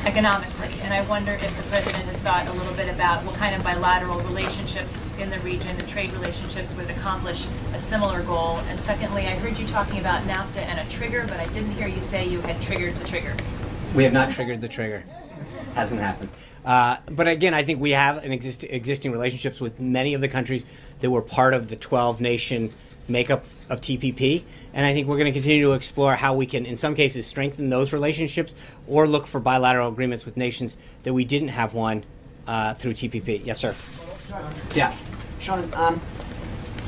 economically, and I wonder if the president has thought a little bit about what kind of bilateral relationships in the region, the trade relationships, would accomplish a similar goal. And secondly, I heard you talking about NAFTA and a trigger, but I didn't hear you say you had triggered the trigger. We have not triggered the trigger. Hasn't happened. But again, I think we have existing relationships with many of the countries that were part of the 12-nation makeup of TPP, and I think we're going to continue to explore how we can, in some cases, strengthen those relationships or look for bilateral agreements with nations that we didn't have one through TPP. Yes, sir. Yeah. Sean,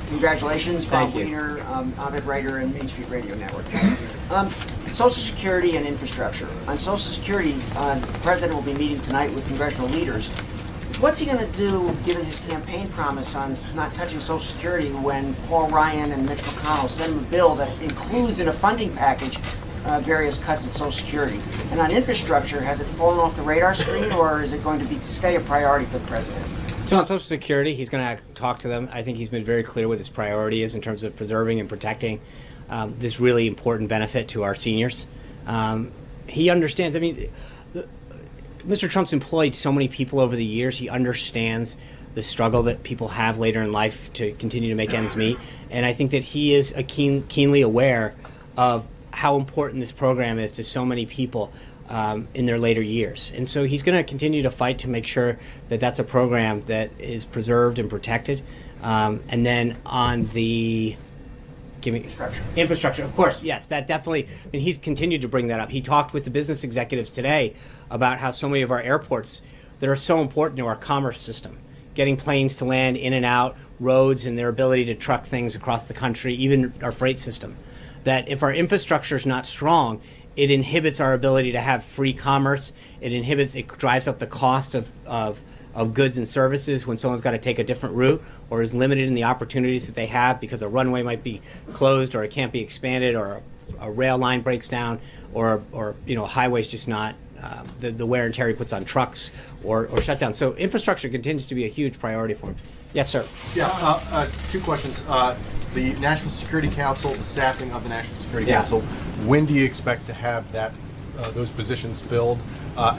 congratulations, Bob Thank you. Weiner, Ovid Writer, and Main Street Radio Network. Social Security and infrastructure. On Social Security, the President will be meeting tonight with congressional leaders. What's he going to do, given his campaign promise on not touching Social Security, when Paul Ryan and Mitch McConnell send him a bill that includes in a funding package various cuts at Social Security? And on infrastructure, has it fallen off the radar screen, or is it going to stay a priority for the President? So on Social Security, he's going to talk to them. I think he's been very clear what his priority is in terms of preserving and protecting this really important benefit to our seniors. He understands. I mean, Mr. Trump's employed so many people over the years. He understands the struggle that people have later in life to continue to make ends meet. And I think that he is keenly aware of how important this program is to so many people in their later years. And so he's going to continue to fight to make sure that that's a program that is preserved and protected. And then on the give me infrastructure. Of course, yes, that definitely. And he's continued to bring that up. He talked with the business executives today about how so many of our airports that are so important to our commerce system, getting planes to land in and out, roads, and their ability to truck things across the country, even our freight system. That if our infrastructure is not strong, it inhibits our ability to have free commerce. It drives up the cost of goods and services when someone's got to take a different route, or is limited in the opportunities that they have because a runway might be closed, or it can't be expanded, or a rail line breaks down, or a highway's just not the wear and tear he puts on trucks or shut down. So infrastructure continues to be a huge priority for him. Yes, sir. Yeah, two questions. The National Security Council, the staffing of the National Security Yeah. Council, when do you expect to have those positions filled?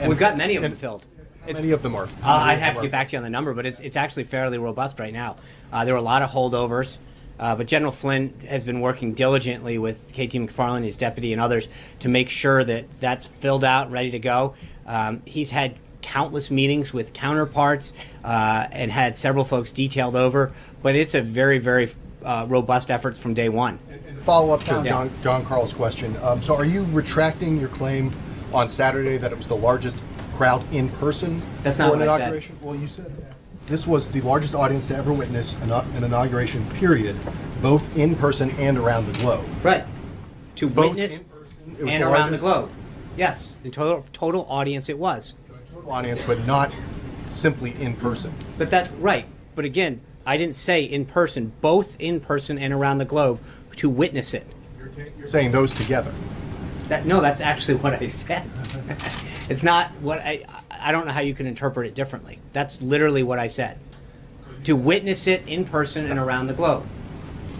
We've got many of them filled. How many of them are? I'd have to get back to you on the number, but it's actually fairly robust right now. There were a lot of holdovers, but General Flynn has been working diligently with KT McFarland, his deputy, and others to make sure that that's filled out, ready to go. He's had countless meetings with counterparts and had several folks detailed over, but it's a very, very robust efforts from day one. Follow up to John Carl's question. So are you retracting your claim on Saturday that it was the largest crowd in person That's for not an what I said. inauguration? Well, you said this was the largest audience to ever witness an inauguration, period, both in person and around the globe. Right. To Both witness in person, it was and the around the largest globe. Yes, in total audience it was. Total audience, but not simply in person. But right. But again, I didn't say in person, both in person and around the globe to witness it. You're saying those together. No, that's actually what I said. It's not what I don't know how you can interpret it differently. That's literally what I said. To witness it in person and around the globe.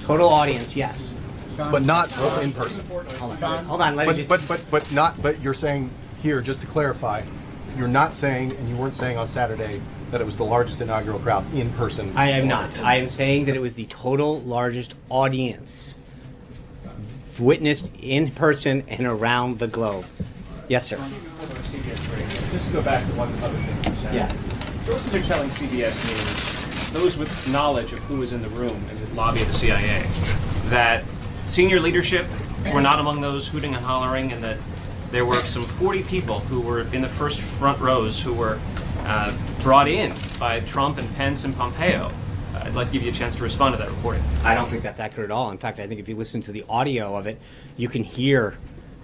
Total audience, yes. But not in person. Hold on, let me just. But you're saying here, just to clarify, you're not saying, and you weren't saying on Saturday, that it was the largest inaugural crowd in person. I am not. I am saying that it was the total largest audience witnessed in person and around the globe. Yes, sir. Just to go back to one other thing you said. Yes. Sources are telling CBS News, those with knowledge of who was in the room in the lobby of the CIA, that senior leadership were not among those hooting and hollering, and that there were some 40 people who were in the first front rows who were brought in by Trump and Pence and Pompeo. I'd like to give you a chance to respond to that reporting. I don't think that's accurate at all. In fact, I think if you listen to the audio of it, you can hear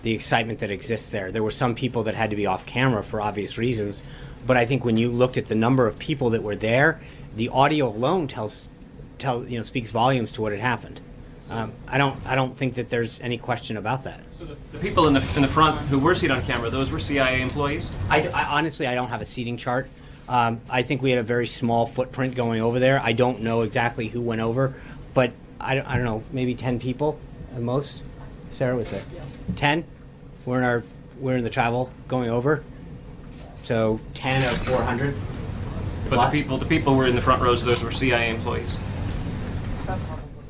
the excitement that exists there. There were some people that had to be off camera for obvious reasons, but I think when you looked at the number of people that were there, the audio alone speaks volumes to what had happened. I don't think that there's any question about that. So the people in the front who were seen on camera, those were CIA employees? I honestly, I don't have a seating chart. I think we had a very small footprint going over there. I don't know exactly who went over, but I don't know, maybe 10 people at most. Sarah, what's that? 10? We're in the travel going over. So 10 of 400. But plus. the people were in the front rows, those were CIA employees? Some.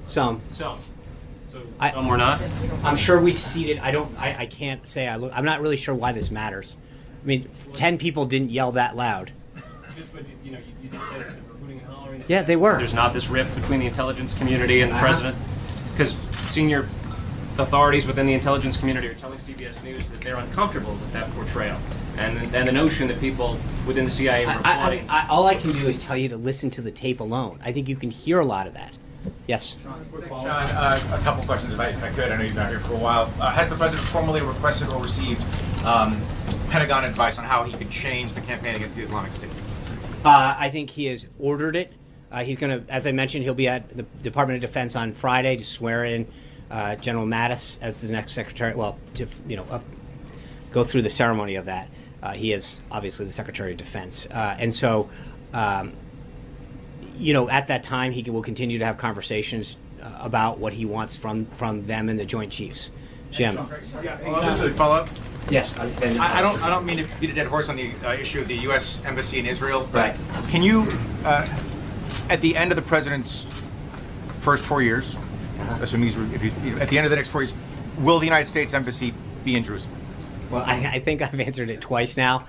So some were not? I'm sure we seated. I can't say. I'm not really sure why this matters. I mean, 10 people didn't yell that loud. You did say that they were hooting and hollering. Yeah, they were. There's not this rift between the intelligence community and the president? Because senior authorities within the intelligence community are telling CBS News that they're uncomfortable with that portrayal. And the notion that people within the CIA were applauding. All I can do is tell you to listen to the tape alone. I think you can hear a lot of that. Yes. Sean, a couple questions, if I could. I know you've been out here for a while. Has the president formally requested or received Pentagon advice on how he could change the campaign against the Islamic State? I think he has ordered it. He's going to, as I mentioned, he'll be at the Department of Defense on Friday to swear in General Mattis as the next secretary. Well, to go through the ceremony of that. He is obviously the Secretary of Defense, and so. At that time, he will continue to have conversations about what he wants from them and the Joint Chiefs. Jim. Just to follow up. Yes. I don't mean to beat a dead horse on the issue of the U.S. Embassy in Israel, but right. Can you, at the end of the president's first 4 years, assuming at the end of the next 4 years, will the United States Embassy be in Jerusalem? Well, I think I've answered it twice now.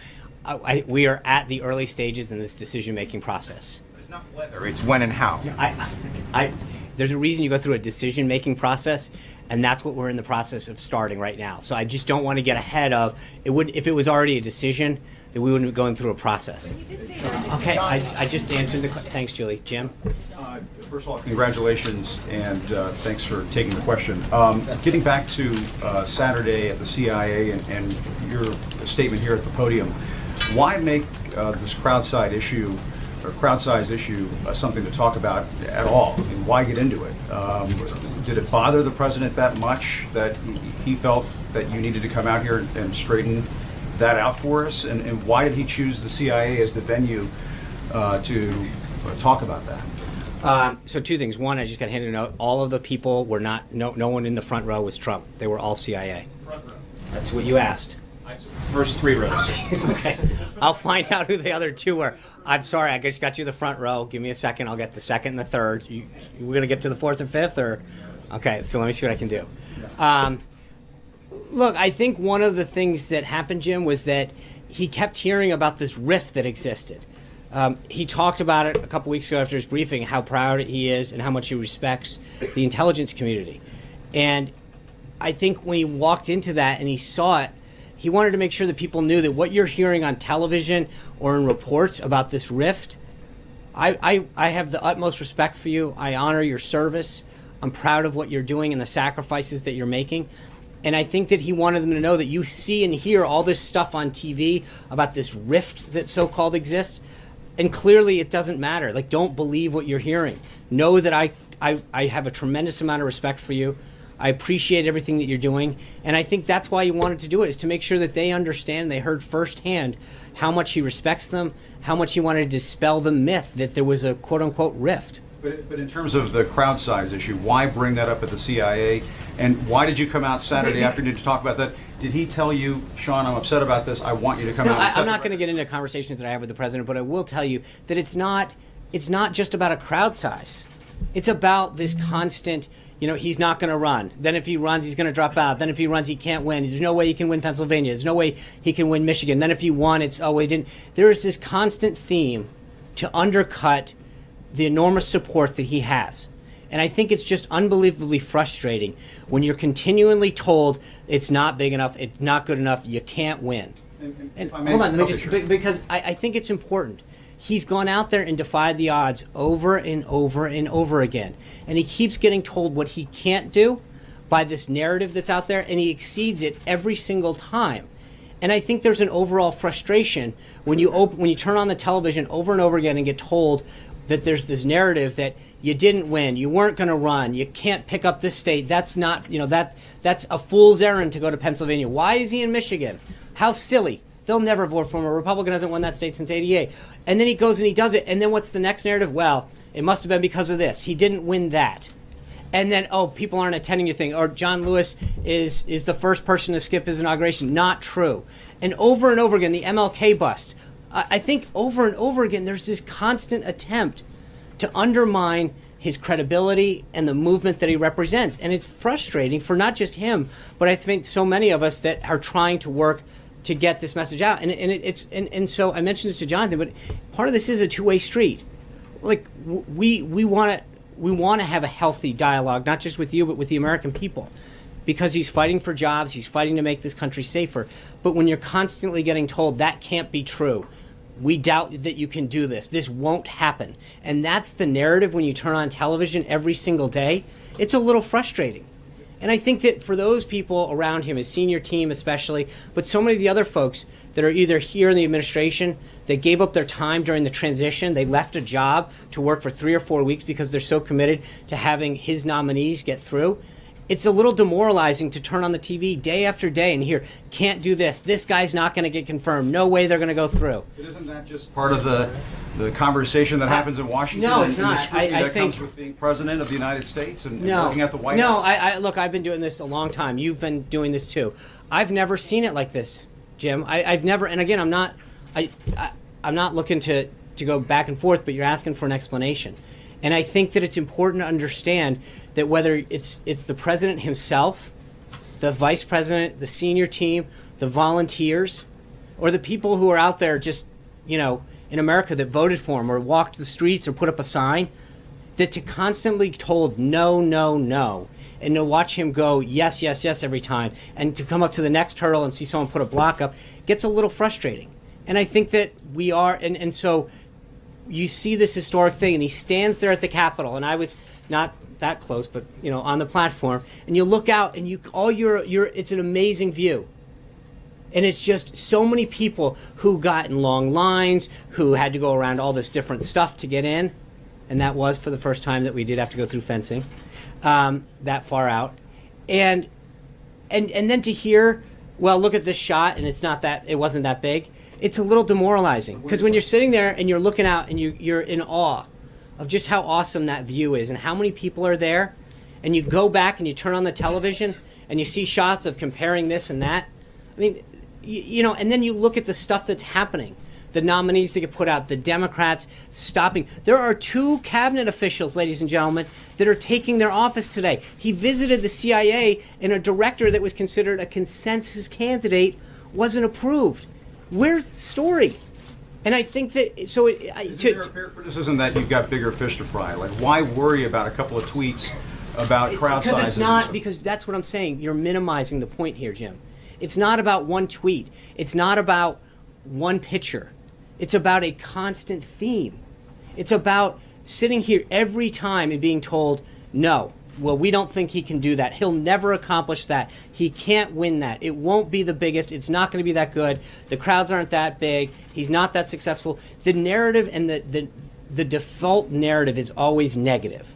We are at the early stages in this decision-making process. It's not whether, it's when and how. There's a reason you go through a decision-making process, and that's what we're in the process of starting right now. So I just don't want to get ahead of it. If it was already a decision, then we wouldn't be going through a process. Okay, I just answered the thanks, Julie. Jim? First of all, congratulations, and thanks for taking the question. Getting back to Saturday at the CIA and your statement here at the podium, why make this crowd-size issue something to talk about at all? I mean, why get into it? Did it bother the president that much that he felt that you needed to come out here and straighten that out for us? And why did he choose the CIA as the venue to talk about that? So two things. One, I just got handed a note. All of the people were not, no one in the front row was Trump. They were all CIA. Front row. That's what you asked. First 3 rows. Okay. I'll find out who the other 2 were. I'm sorry, I just got you the front row. Give me a second. I'll get the second and the third. We're going to get to the 4th and 5th? Or? Okay, so let me see what I can do. Look, I think one of the things that happened, Jim, was that he kept hearing about this rift that existed. He talked about it a couple weeks ago after his briefing, how proud he is and how much he respects the intelligence community. And I think when he walked into that and he saw it, he wanted to make sure that people knew that what you're hearing on television or in reports about this rift, I have the utmost respect for you. I honor your service. I'm proud of what you're doing and the sacrifices that you're making. And I think that he wanted them to know that you see and hear all this stuff on TV about this rift that so-called exists. And clearly it doesn't matter. Like, don't believe what you're hearing. Know that I have a tremendous amount of respect for you. I appreciate everything that you're doing. And I think that's why he wanted to do it, is to make sure that they understand, they heard firsthand how much he respects them, how much he wanted to dispel the myth that there was a quote-unquote rift. But in terms of the crowd size issue, why bring that up at the CIA? And why did you come out Saturday afternoon to talk about that? Did he tell you, Sean, I'm upset about this, I want you to come out and I'm not going to get into conversations that I have with the president, but I will tell you that it's not just about a crowd size. It's about this constant, he's not going to run. Then if he runs, he's going to drop out. Then if he runs, he can't win. There's no way he can win Pennsylvania. There's no way he can win Michigan. Then if he won, it's, he didn't. There is this constant theme to undercut the enormous support that he has. And I think it's just unbelievably frustrating when you're continually told it's not big enough, it's not good enough, you can't win. And hold on, let me just, because I think it's important. He's gone out there and defied the odds over and over and over again. And he keeps getting told what he can't do by this narrative that's out there, and he exceeds it every single time. And I think there's an overall frustration when you turn on the television over and over again and get told that there's this narrative that you didn't win, you weren't going to run, you can't pick up this state. That's not, that's a fool's errand to go to Pennsylvania. Why is he in Michigan? How silly. They'll never vote for him. A Republican hasn't won that state since '88. And then he goes and he does it. And then what's the next narrative? Well, it must have been because of this. He didn't win that. And then, people aren't attending your thing. Or John Lewis is the first person to skip his inauguration. Not true. And over again, the MLK bust. I think over and over again, there's this constant attempt to undermine his credibility and the movement that he represents. And it's frustrating for not just him, but I think so many of us that are trying to work to get this message out. And so I mentioned this to Jonathan, but part of this is a two-way street. Like, we want to have a healthy dialogue, not just with you, but with the American people. Because he's fighting for jobs, he's fighting to make this country safer. But when you're constantly getting told that can't be true, we doubt that you can do this, this won't happen, and that's the narrative when you turn on television every single day, it's a little frustrating. And I think that for those people around him, his senior team especially, but so many of the other folks that are either here in the administration, that gave up their time during the transition, they left a job to work for 3 or 4 weeks because they're so committed to having his nominees get through. It's a little demoralizing to turn on the TV day after day and hear, can't do this guy's not going to get confirmed, no way they're going to go through. But isn't that just part of the conversation that happens in Washington? No, it's and not. the scrutiny I that think, comes with being president of the United States and no, working at the White House? No, look, I've been doing this a long time. You've been doing this too. I've never seen it like this, Jim. I've never, and again, I'm not looking to go back and forth, but you're asking for an explanation. And I think that it's important to understand that whether it's the president himself, the vice president, the senior team, the volunteers, or the people who are out there just, in America that voted for him or walked the streets or put up a sign, that to constantly told no, no, no, and to watch him go yes, yes, yes every time, and to come up to the next hurdle and see someone put a block up gets a little frustrating. And I think that we are, and so you see this historic thing, and he stands there at the Capitol, and I was not that close, but on the platform, and you look out, and it's an amazing view. And it's just so many people who got in long lines, who had to go around all this different stuff to get in. And that was for the first time that we did have to go through fencing that far out. And then to hear, well, look at this shot, and it wasn't that big. It's a little demoralizing. Because when you're sitting there and you're looking out and you're in awe of just how awesome that view is and how many people are there, and you go back and you turn on the television and you see shots of comparing this and that. I mean, and then you look at the stuff that's happening, the nominees that get put out, the Democrats stopping. There are 2 cabinet officials, ladies and gentlemen, that are taking their office today. He visited the CIA, and a director that was considered a consensus candidate wasn't approved. Where's the story? And I think that Is there a fair criticism that you've got bigger fish to fry? Like, why worry about a couple of tweets about crowd sizes? Because it's not, because that's what I'm saying. You're minimizing the point here, Jim. It's not about one tweet. It's not about one picture. It's about a constant theme. It's about sitting here every time and being told, no, well, we don't think he can do that. He'll never accomplish that. He can't win that. It won't be the biggest. It's not going to be that good. The crowds aren't that big. He's not that successful. The narrative and the default narrative is always negative.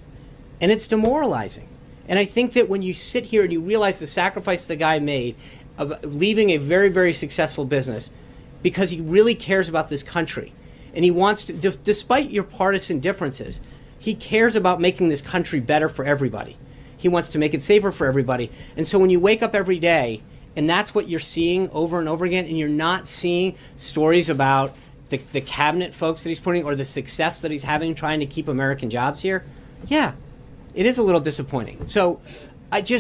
And it's demoralizing. And I think that when you sit here and you realize the sacrifice the guy made of leaving a very, very successful business because he really cares about this country. And he wants to, despite your partisan differences, he cares about making this country better for everybody. He wants to make it safer for everybody. And so when you wake up every day and that's what you're seeing over and over again, and you're not seeing stories about the cabinet folks that he's putting or the success that he's having trying to keep American jobs here, yeah, it is a little disappointing. So it's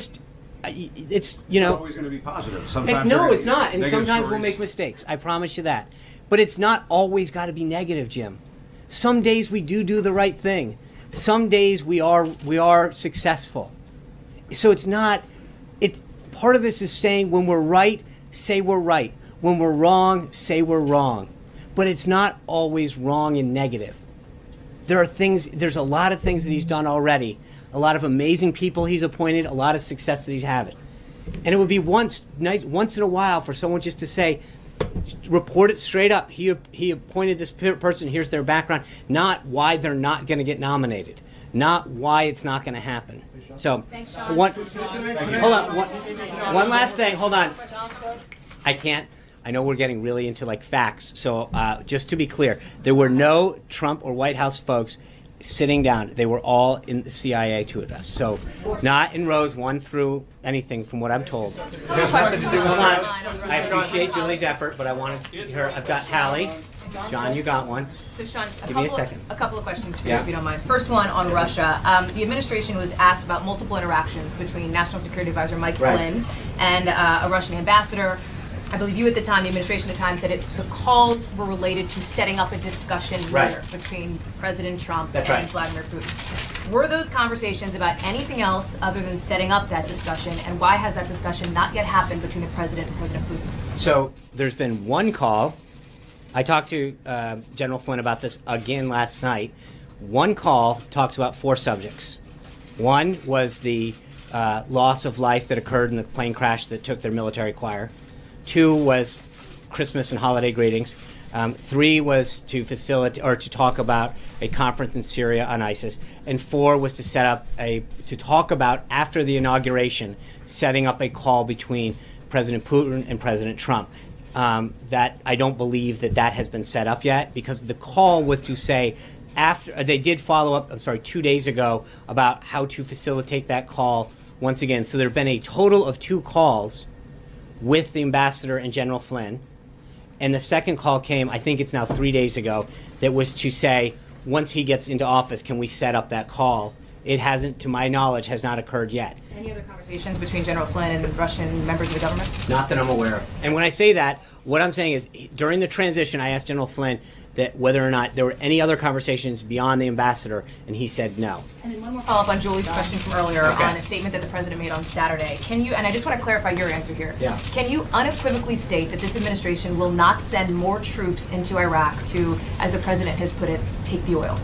always going to be positive. Sometimes it's not, and sometimes we'll make mistakes. I promise you that. But it's not always got to be negative, Jim. Some days we do the right thing. Some days we are successful. So it's not. It's part of this is saying when we're right, say we're right. When we're wrong, say we're wrong. But it's not always wrong and negative. There's a lot of things that he's done already. A lot of amazing people he's appointed, a lot of success that he's having. And it would be once in a while for someone just to say, report it straight up. He appointed this person, here's their background, not why they're not going to get nominated, not why it's not going to happen. So, one last thing, hold on. I know we're getting really into like facts, so just to be clear, there were no Trump or White House folks sitting down. They were all in the CIA to us. So not in rows 1 through anything from what I'm told. Hold on. I appreciate Julie's effort, but I wanted her. I've got Hallie. John, you got one. So Sean, give me a second. A couple of questions for you, if you don't mind. First one on Russia. The administration was asked about multiple interactions between National Security Advisor Mike Flynn and a Russian ambassador. I believe you at the time, the administration at the time, said the calls were related to setting up a discussion later between President Trump and Vladimir Putin. Were those conversations about anything else other than setting up that discussion, and why has that discussion not yet happened between the President and President Putin? So there's been one call. I talked to General Flynn about this again last night. One call talks about 4 subjects. One was the loss of life that occurred in the plane crash that took their military choir. 2 was Christmas and holiday greetings. 3 was to facilitate or to talk about a conference in Syria on ISIS, and 4 was to set up to talk about after the inauguration, setting up a call between President Putin and President Trump. That I don't believe that has been set up yet, because the call was to say after they did follow up. 2 days ago about how to facilitate that call once again. So there have been a total of 2 calls with the ambassador and General Flynn. And the second call came, I think it's now 3 days ago, that was to say, once he gets into office, can we set up that call it hasn't, to my knowledge, has not occurred yet. Any other conversations between General Flynn and Russian members of the government? Not that I'm aware of. And when I say that, what I'm saying is during the transition, I asked General Flynn that whether or not there were any other conversations beyond the ambassador, and he said no. And then one more follow-up on Julie's question from earlier on a statement that the president made on Saturday. Can you, and I just want to clarify your answer here, can you unequivocally state that this administration will not send more troops into Iraq to, as the president has put it, take the oil?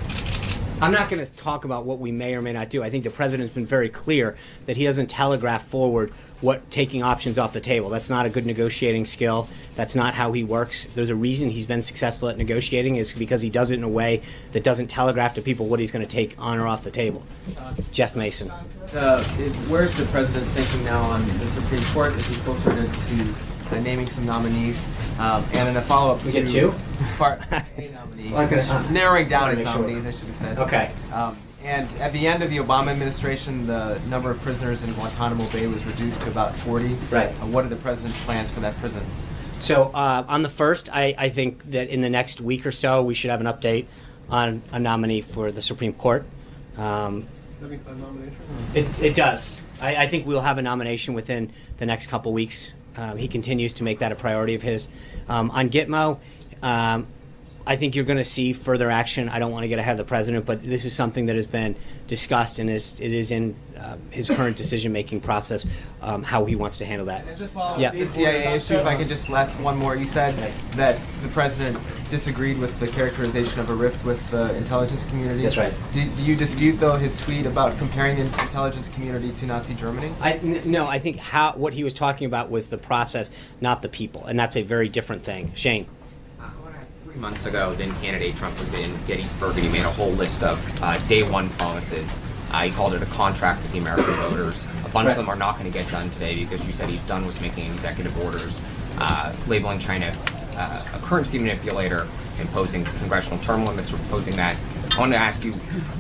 I'm not going to talk about what we may or may not do. I think the president's been very clear that he doesn't telegraph forward what taking options off the table. That's not a good negotiating skill. That's not how he works. There's a reason he's been successful at negotiating is because he does it in a way that doesn't telegraph to people what he's going to take on or off the table. Jeff Mason. Where's the president's thinking now on the Supreme Court? Is he closer to naming some nominees? And in a follow-up We get two? A nominee. Narrowing down his nominees, I should have said. Okay. And at the end of the Obama administration, the number of prisoners in Guantanamo Bay was reduced to about 40. Right. What are the president's plans for that prison? So on the first, I think that in the next week or so, we should have an update on a nominee for the Supreme Court. It does. I think we'll have a nomination within the next couple weeks. He continues to make that a priority of his. On Gitmo, I think you're going to see further action. I don't want to get ahead of the president, but this is something that has been discussed and it is in his current decision-making process, how he wants to handle that. And just follow up the CIA issue, if I could just last one more. You said that the president disagreed with the characterization of a rift with the intelligence community. That's right. Do you dispute, though, his tweet about comparing the intelligence community to Nazi Germany? No, I think what he was talking about was the process, not the people, and that's a very different thing. Shane. 3 months ago, then candidate Trump was in Gettysburg and he made a whole list of day one promises. He called it a contract with the American voters. A bunch of them are not going to get done today because you said he's done with making executive orders, labeling China a currency manipulator, imposing congressional term limits, proposing that. I want to ask you,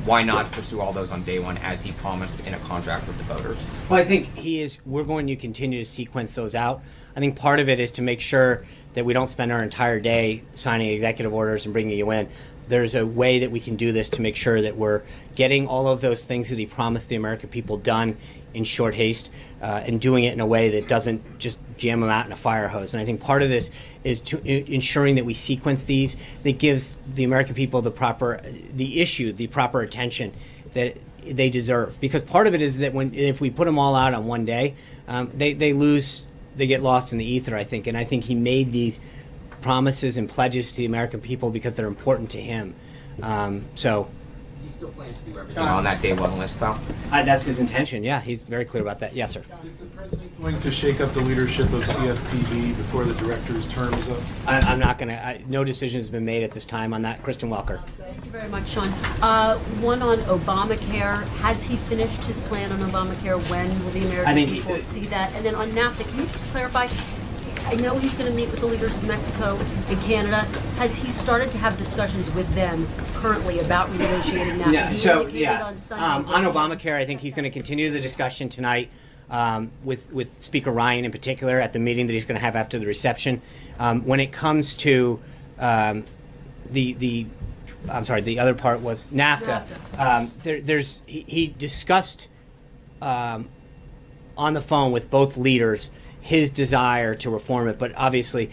why not pursue all those on day one as he promised in a contract with the voters? Well, I think we're going to continue to sequence those out. I think part of it is to make sure that we don't spend our entire day signing executive orders and bringing you in. There's a way that we can do this to make sure that we're getting all of those things that he promised the American people done in short haste and doing it in a way that doesn't just jam them out in a fire hose. And I think part of this is to ensuring that we sequence these, that gives the American people the proper attention that they deserve. Because part of it is that if we put them all out on one day, they get lost in the ether, I think. And I think he made these promises and pledges to the American people because they're important to him. He still plans to do everything on that day one list, though? That's his intention, yeah. He's very clear about that. Yes, sir. Is the president going to shake up the leadership of CFPB before the director's term is up? I'm not going to. No decision has been made at this time on that. Kristen Welker. Thank you very much, Sean. One on Obamacare. Has he finished his plan on Obamacare? When will the American people see that? And then on NAFTA, can you just clarify? I know he's going to meet with the leaders of Mexico and Canada. Has he started to have discussions with them currently about renegotiating NAFTA? On Obamacare, I think he's going to continue the discussion tonight with Speaker Ryan in particular at the meeting that he's going to have after the reception. When it comes to the other part was NAFTA. He discussed on the phone with both leaders his desire to reform it, but obviously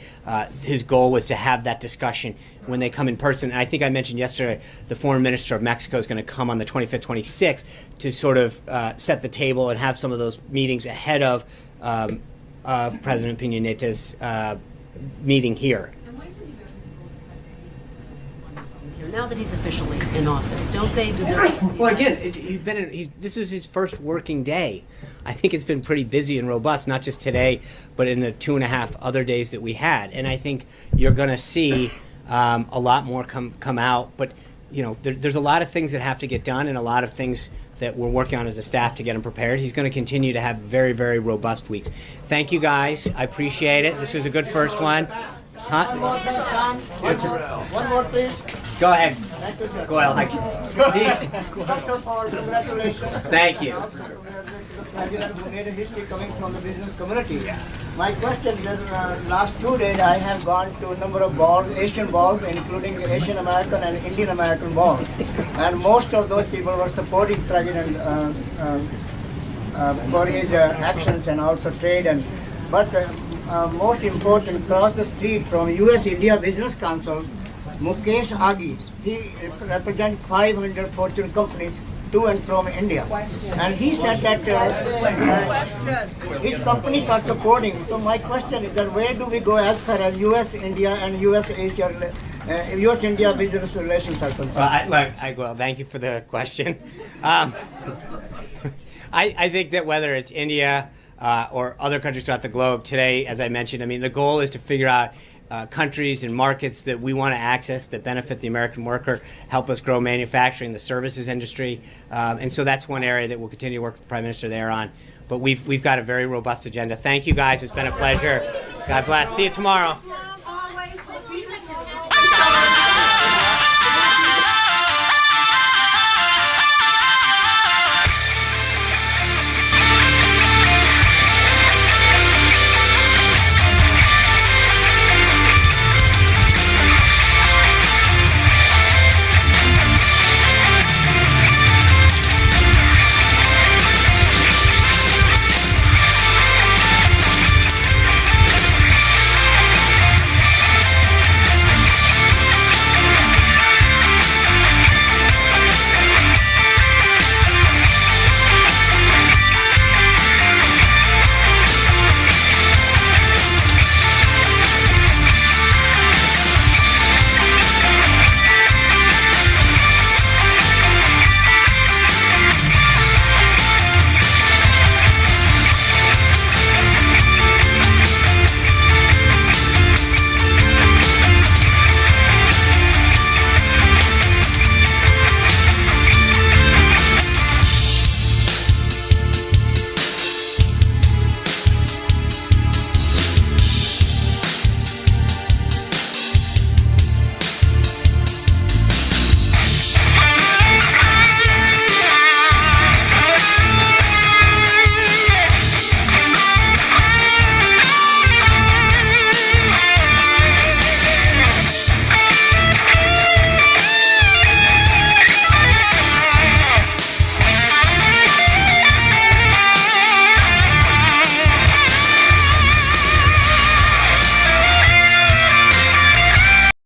his goal was to have that discussion when they come in person. And I think I mentioned yesterday the foreign minister of Mexico is going to come on the 25th, 26th to sort of set the table and have some of those meetings ahead of President Peña Nieta's meeting here. Now that he's officially in office, don't they deserve to see Well, again, this is his first working day. I think it's been pretty busy and robust, not just today, but in the 2.5 other days that we had. And I think you're going to see a lot more come out. But there's a lot of things that have to get done, and a lot of things that we're working on as a staff to get him prepared. He's going to continue to have very, very robust weeks. Thank you, guys. I appreciate it. This was a good first one. One more, please. Go ahead. Thank you, sir. Go ahead. Thank you. First of all, congratulations. Thank you. Also, the president who made a history coming from the business community. My question is, last 2 days I have gone to a number of balls, Asian balls, including Asian American and Indian American balls. And most of those people were supporting President for his actions and also trade. But most important, across the street from US-India Business Council, Mukesh Aghi, he represents 500 Fortune companies to and from India. And he said that his companies are supporting. So my question is that where do we go as far as US-India and US-Asia, US-India business relations are concerned? Well, thank you for the question. I think that whether it's India or other countries throughout the globe today, as I mentioned, I mean, the goal is to figure out countries and markets that we want to access that benefit the American worker, help us grow manufacturing, the services industry. And so that's one area that we'll continue to work with the Prime Minister there on. But we've got a very robust agenda. Thank you guys. It's been a pleasure. God bless. See you tomorrow.